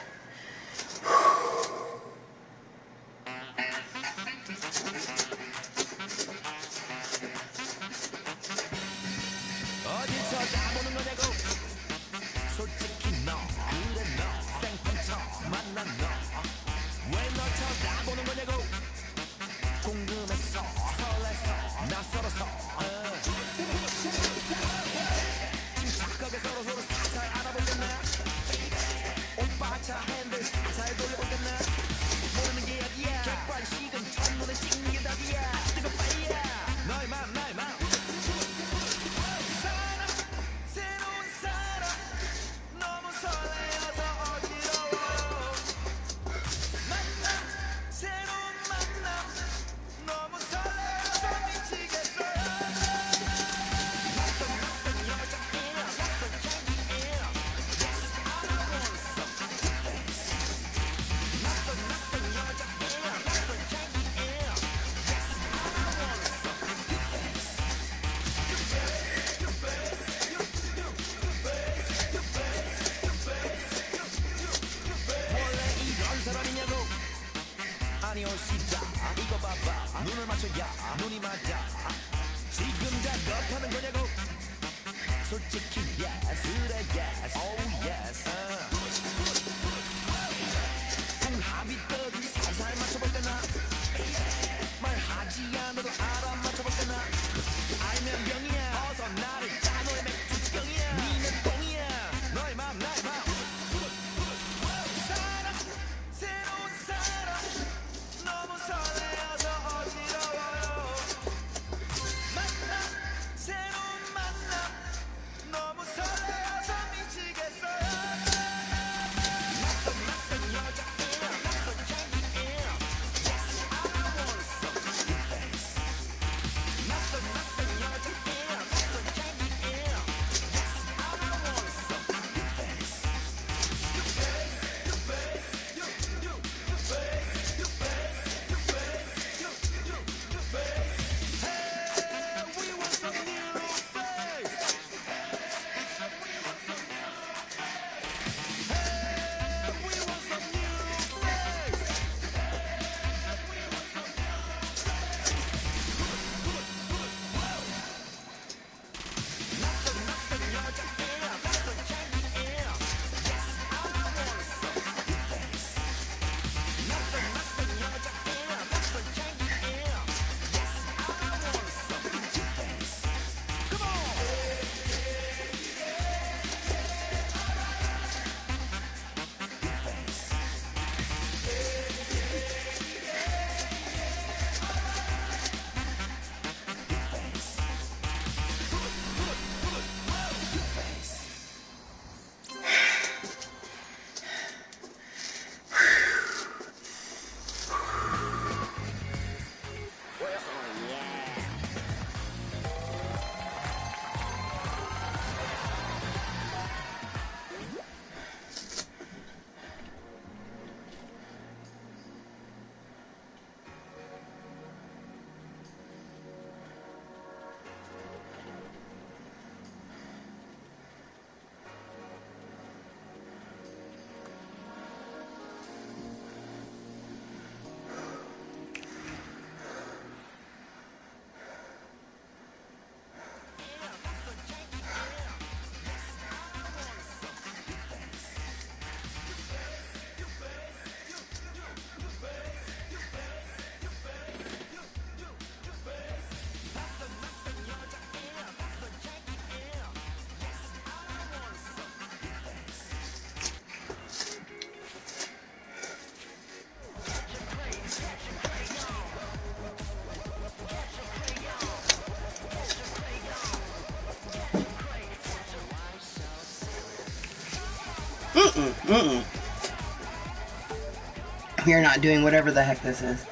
We are not doing whatever the heck this is.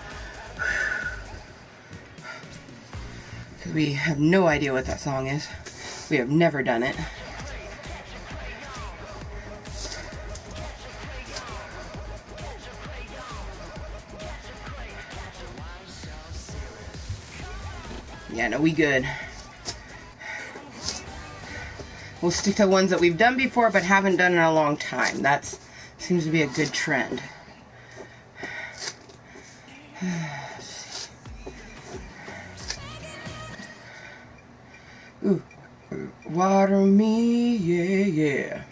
Because we have no idea what that song is. We have never done it. Yeah, no, we good. We'll stick to ones that we've done before but haven't done in a long time. That seems to be a good trend. Ooh, water me, yeah, yeah.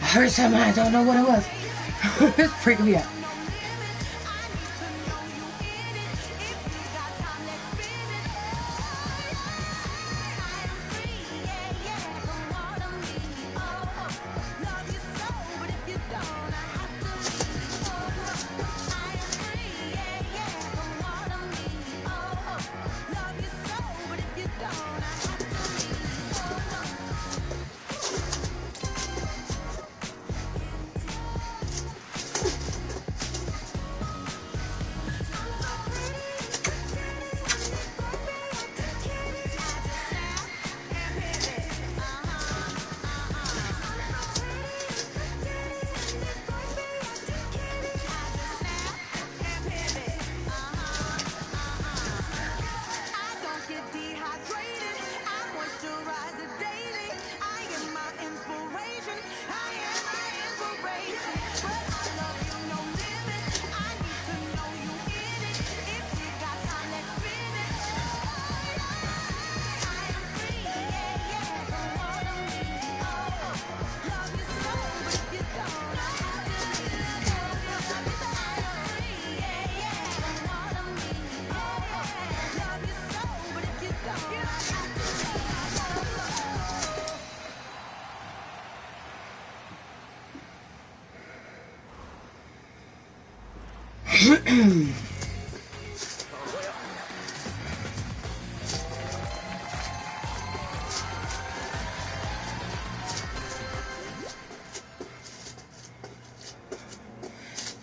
I heard something, I don't know what it was. It's freaking me out.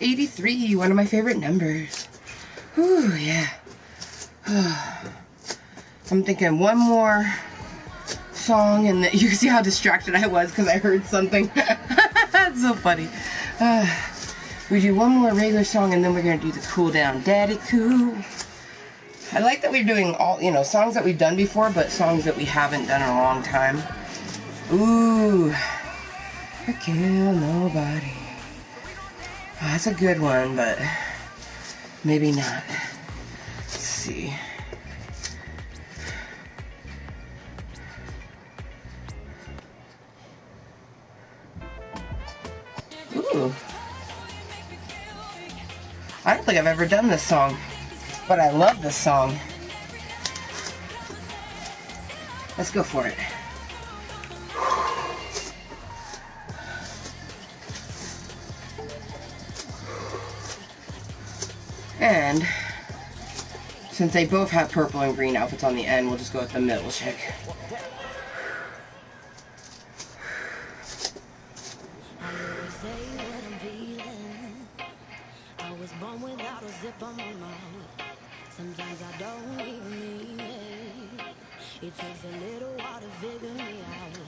'83, one of my favorite numbers. Whew, yeah. I'm thinking one more song, and you can see how distracted I was because I heard something. That's so funny. We do one more regular song, and then we're gonna do the cool down. Daddy Cool. I like that we're doing all, songs that we've done before, but songs that we haven't done in a long time. Ooh, I kill nobody. Oh, that's a good one, but maybe not. Let's see. Ooh. I don't think I've ever done this song, but I love this song. Let's go for it. And since they both have purple and green outfits on the end, we'll just go with the middle chick. Sometimes I don't even mean it. It takes a little while to figure me out.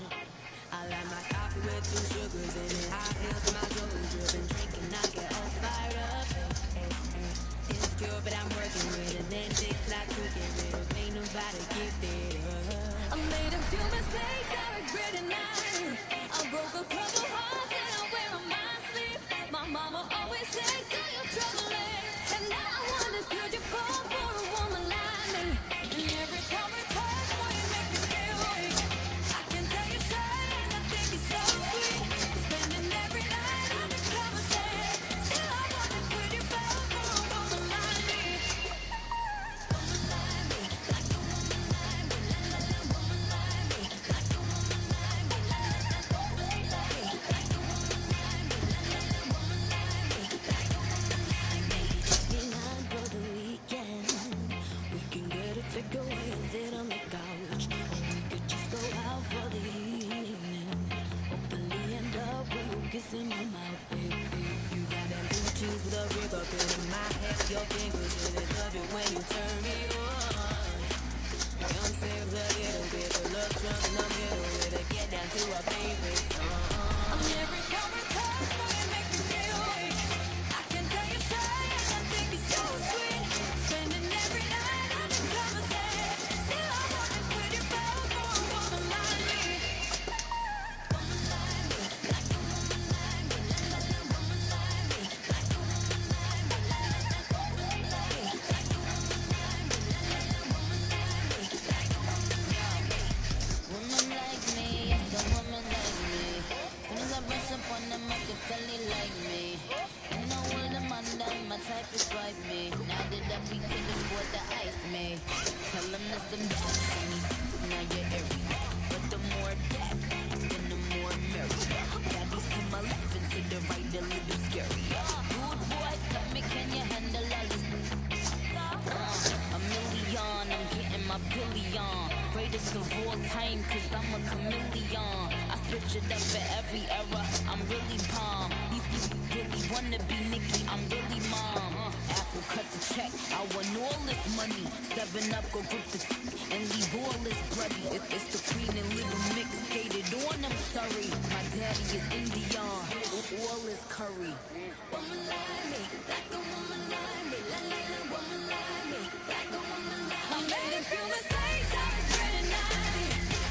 I like my coffee with 2 sugars in it. High heels and my toes dripping. Drinking, I get all fired up. Insecure, but I'm working with it. Then things like to get rid of. Ain't nobody gifted up. I made a few mistakes, I regret it now. I broke a couple hearts and I wear on my sleeve. My mama always said, girl, you're troubling. And now I wonder, could you fall for a woman like me? And every time we touch, boy, you make me feel weak. I can tell you something, I think you're so sweet. Spending every night undercover, saying, still I wonder, could you fall for a woman like me? Woman like me, like a woman like me, la la la, woman like me, like a woman like me, la la la, woman like me, like a woman like me, la la la, woman like me, like a woman like me. Just be mine for the weekend. We can get a takeaway and sit on the couch, or we could just go out for the evening. Hopefully end up with you kissing my mouth. Hey, hey, you got that blue cheese with a rib up in my head. Your fingers really love it when you turn me on. Young seems a little bit, the love drunk in the middle with a get down to our favorite song. Every time we touch, boy, you make me feel weak. I can tell you something, I think you're so sweet. Spending every night undercover, saying, still I wonder, could you fall for a woman like me? Woman like me, like a woman like me, la la la, woman like me, like a woman like me, la la la, woman like me, like a woman like me, la la la, woman like me, like a woman like me. Woman like me, yes, a woman like me. Soon as I brush up on them, I can tell they like me. You know all the man that my type is swipe me. Now that I be can afford the ice me. Tell them that's some shiny. Now you're every. But the more that, then the more merry. Baddies to my left and to the right, a little scary. Good boy, tell me, can you handle all this? A million, I'm getting my billion. Greatest of all time, cause I'm a chameleon. I switch it up for every era, I'm really palm. These really wanna be Nicki, I'm really mom. Apple cut the check, I want all this money. 7 Up, go grip the and leave all this bloody. It's the queen and little mix, skated on, I'm sorry. My daddy is Indian, all is curry. Woman like me, like a woman like me, la la la, woman like me, like a woman like me. I made a few mistakes, I regret it now.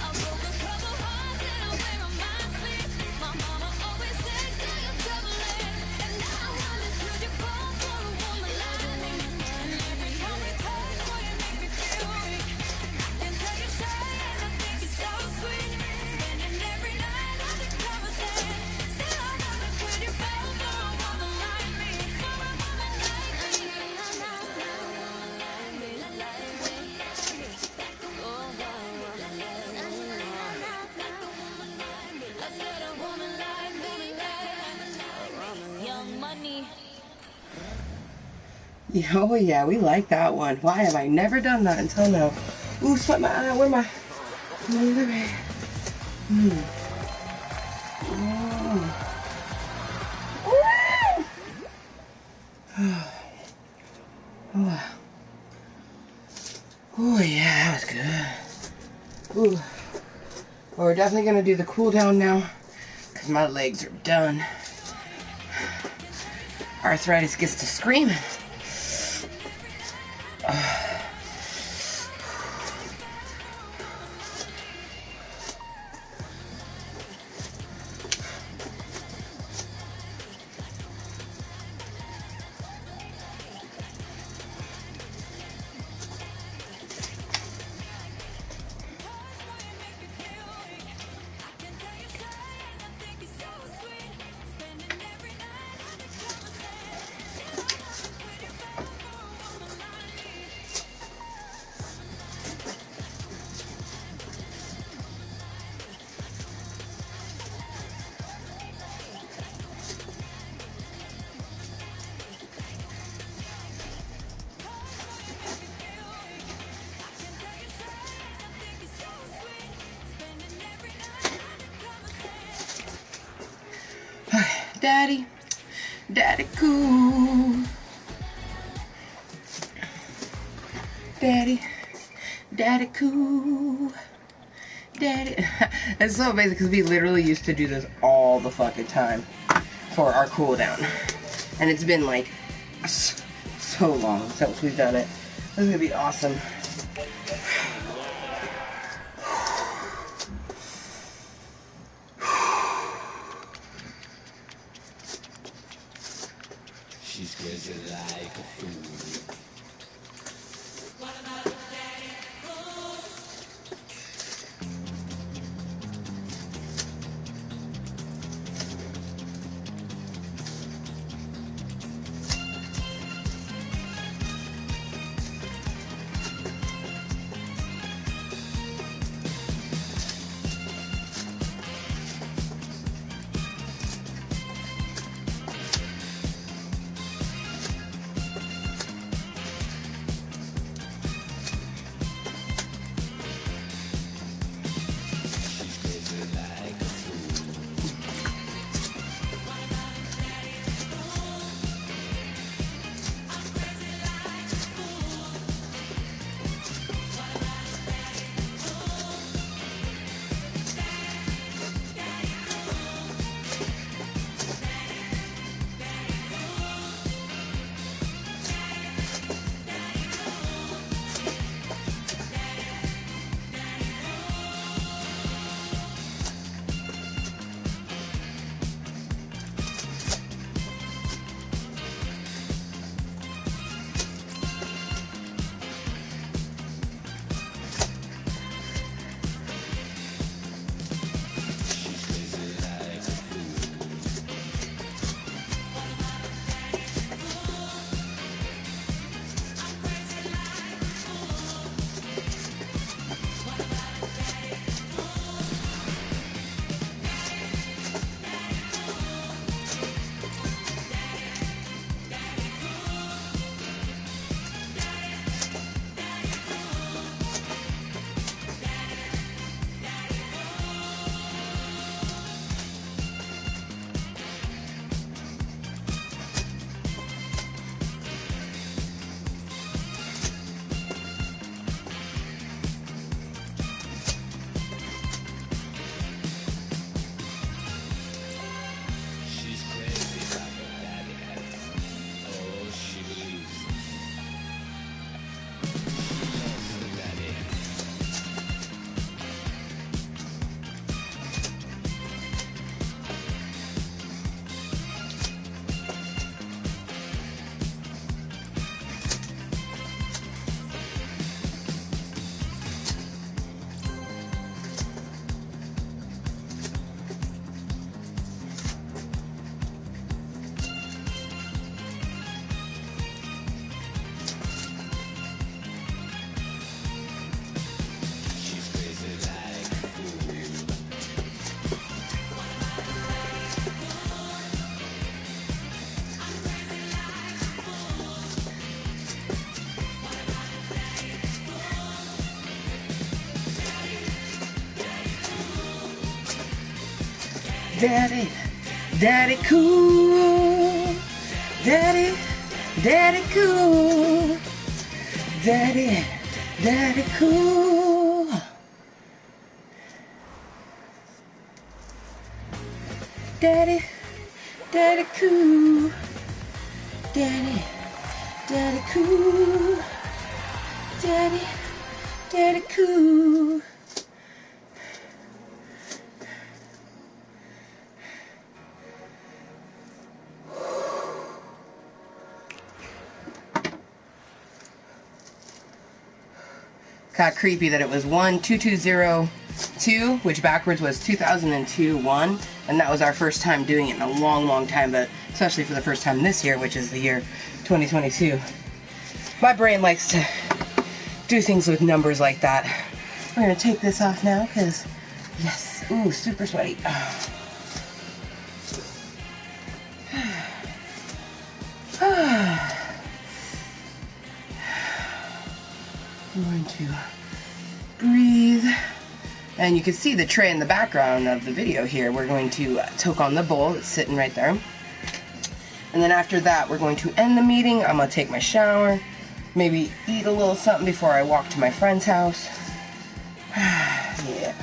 I broke a couple hearts and I wear on my sleeve. My mama always said, girl, you're troubling. And now I wonder, could you fall for a woman like me? And every time we touch, boy, you make me feel weak. I can tell you something, I think you're so sweet. Spending every night undercover, saying, still I wonder, could you fall for a woman like me? For a woman like me. La la la, woman like me, la la la, like a woman like me, la la la, like a woman like me. I said a woman like me, Young Money. Yeah, oh yeah, we like that one. Why have I never done that until now? Ooh, sweat my eye. Where my other hand? Oh. Oh yeah, that was good. Ooh. But we're definitely gonna do the cool down now, because my legs are done. Arthritis gets to screaming. Daddy, daddy cool. Daddy, daddy cool. Daddy. It's so amazing because we literally used to do this all the fucking time for our cool down. And it's been like so long since we've done it. This is gonna be awesome. She's crazy like a fool. Daddy, daddy cool. Daddy, daddy cool. Daddy, daddy cool. Daddy, daddy cool. Daddy, daddy cool. Daddy, daddy cool. Kind of creepy that it was 12202, which backwards was 2002-1, and that was our first time doing it in a long, long time, but especially for the first time this year, which is the year 2022. My brain likes to do things with numbers like that. We're gonna take this off now, because, yes, ooh, super sweaty. I'm going to breathe. And you can see the tray in the background of the video here. We're going to toke on the bowl that's sitting right there. And then after that, we're going to end the meeting. I'm going to take my shower, maybe eat a little something before I walk to my friend's house. Yeah.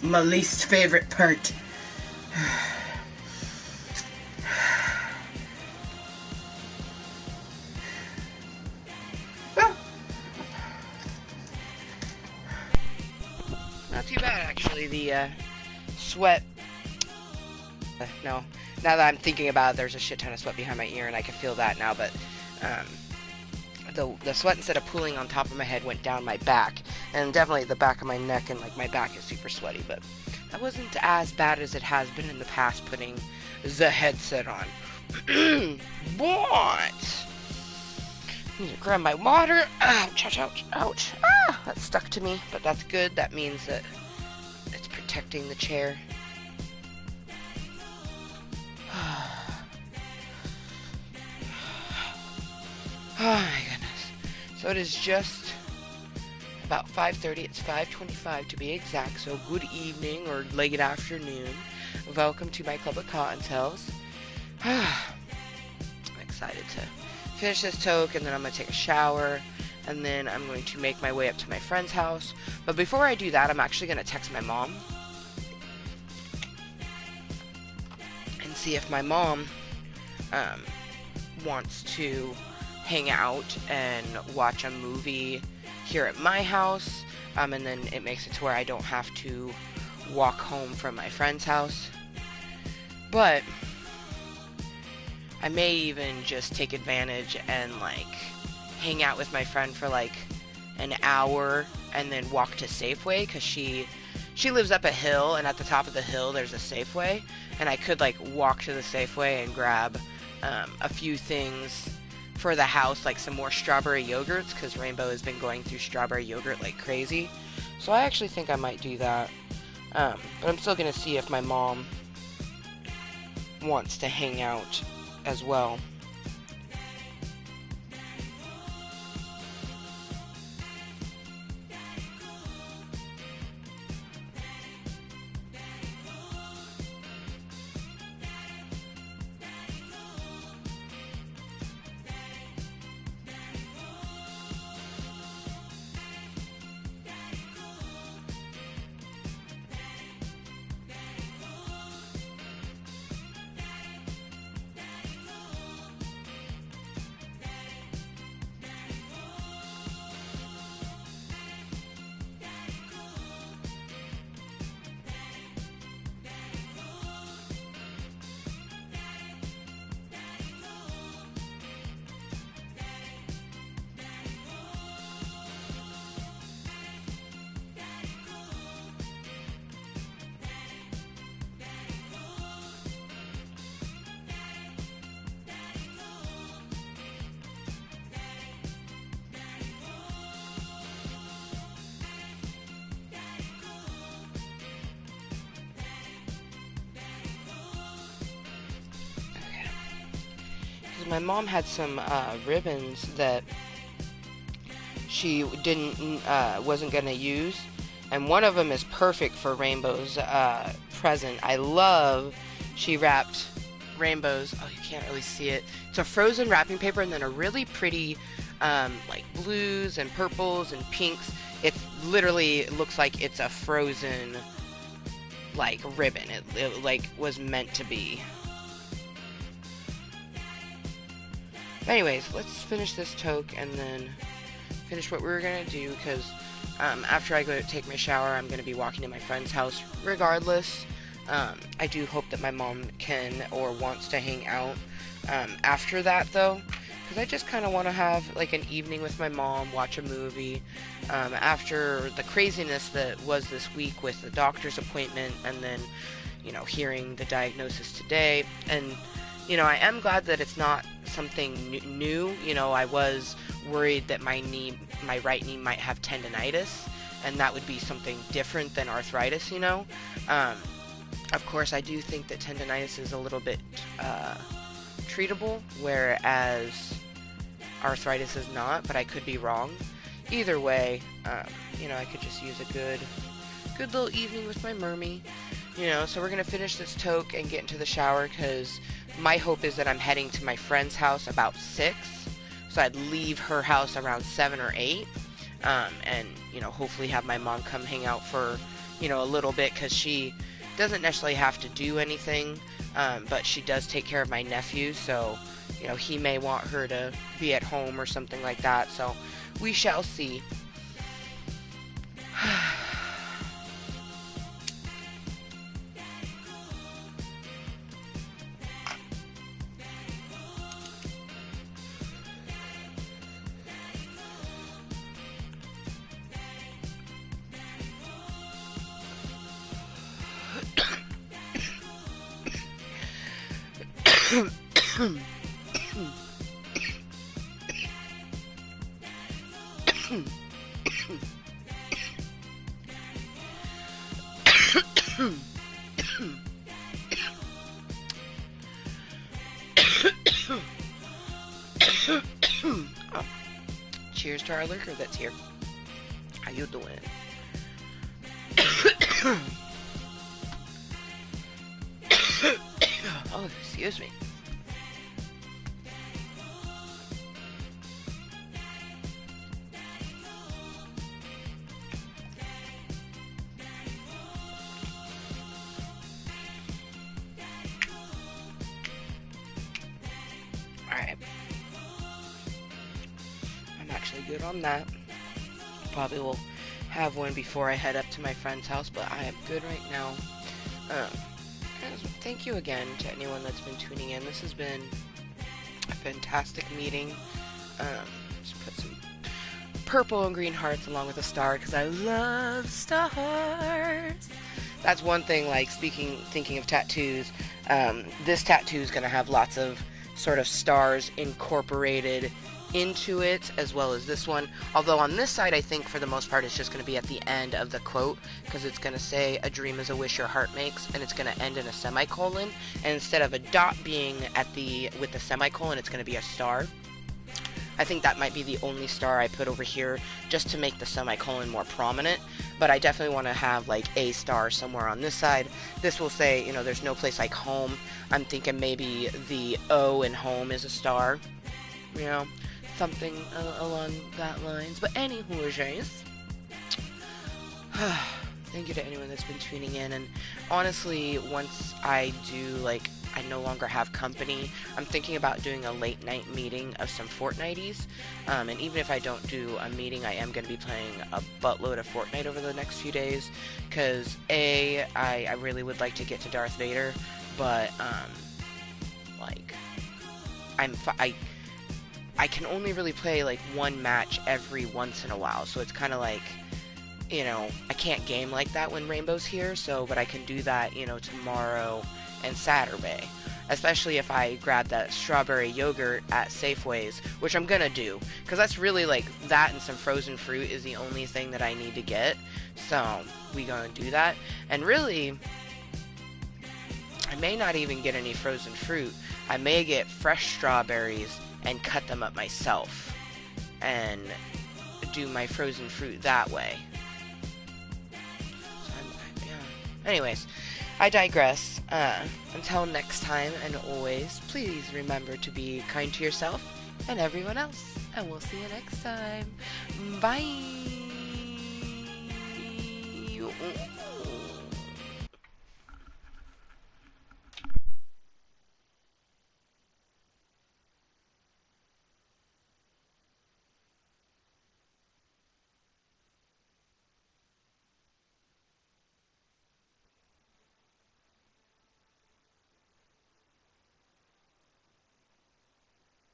My least favorite part. Well, Not too bad, actually. The sweat. No, now that I'm thinking about it, there's a shit ton of sweat behind my ear, and I can feel that now. But the sweat, instead of pooling on top of my head, went down my back, and definitely the back of my neck, and like my back is super sweaty. But that wasn't as bad as it has been in the past putting the headset on. What? Need to grab my water. Ouch, ouch, ouch, ouch. Ah, that stuck to me, but that's good. That means that it's protecting the chair. Oh my goodness. So it is just about 5:30. It's 5:25 to be exact. So good evening or late afternoon. Welcome to my club at Kottontale. I'm excited to finish this toke, and then I'm going to take a shower, and then I'm going to make my way up to my friend's house. But before I do that, I'm actually going to text my mom and see if my mom wants to hang out and watch a movie here at my house, and then it makes it to where I don't have to walk home from my friend's house. But I may even just take advantage and like hang out with my friend for like an hour and then walk to Safeway, because she lives up a hill, and at the top of the hill there's a Safeway, and I could like walk to the Safeway and grab a few things for the house, like some more strawberry yogurts, because Rainbow has been going through strawberry yogurt like crazy. So I actually think I might do that. But I'm still going to see if my mom wants to hang out as well. My mom had some ribbons that she wasn't gonna use, and one of them is perfect for Rainbow's present. I love she wrapped Rainbow's. Oh, you can't really see it. It's a frozen wrapping paper, and then a really pretty like blues and purples and pinks. It literally looks like it's a frozen like ribbon. It like was meant to be. Anyways, let's finish this toke and then finish what we were going to do, because after I go to take my shower, I'm going to be walking to my friend's house regardless. I do hope that my mom can or wants to hang out after that, though, because I just kind of want to have like an evening with my mom, watch a movie, after the craziness that was this week with the doctor's appointment, and then, you know, hearing the diagnosis today. And you know, I am glad that it's not something new. You know, I was worried that my right knee might have tendonitis, and that would be something different than arthritis, you know. Of course, I do think that tendonitis is a little bit treatable, whereas arthritis is not, but I could be wrong. Either way, you know, I could just use a good little evening with my mermie. You know, so we're going to finish this toke and get into the shower, because my hope is that I'm heading to my friend's house about 6, so I'd leave her house around 7 or 8, and, you know, hopefully have my mom come hang out for, you know, a little bit, because she doesn't necessarily have to do anything, but she does take care of my nephew, so, you know, he may want her to be at home or something like that, so we shall see. cheers to our lurker that's here. How you doing? Oh, excuse me. Alright. I'm actually good on that. Probably will have one before I head up to my friend's house, but I am good right now. Thank you again to anyone that's been tuning in. This has been a fantastic meeting. Just put some purple and green hearts along with a star because I love stars. That's one thing, like, thinking of tattoos. This tattoo is going to have lots of sort of stars incorporated into it, as well as this one. Although on this side, I think for the most part, it's just going to be at the end of the quote, because it's going to say, "A dream is a wish your heart makes," and it's going to end in a semicolon. And instead of a dot being with the semicolon, it's going to be a star. I think that might be the only star I put over here, just to make the semicolon more prominent. But I definitely want to have, like, a star somewhere on this side. This will say, you know, there's no place like home. I'm thinking maybe the O in home is a star. You know, something along that lines. But anyways, thank you to anyone that's been tuning in. And honestly, once I do, like, I no longer have company, I'm thinking about doing a late night meeting of some Fortnites. And even if I don't do a meeting, I am going to be playing a buttload of Fortnite over the next few days. Because I really would like to get to Darth Vader, but like, I can only really play like one match every once in a while, so it's kind of like, you know, I can't game like that when Rainbow's here, but I can do that, you know, tomorrow and Saturday. Especially if I grab that strawberry yogurt at Safeways, which I'm gonna do, because that's really, like, that and some frozen fruit is the only thing that I need to get, so we gonna do that. And really, I may not even get any frozen fruit. I may get fresh strawberries and cut them up myself and do my frozen fruit that way. So yeah. Anyways, I digress. Until next time, and always, please remember to be kind to yourself and everyone else. And we'll see you next time. Bye!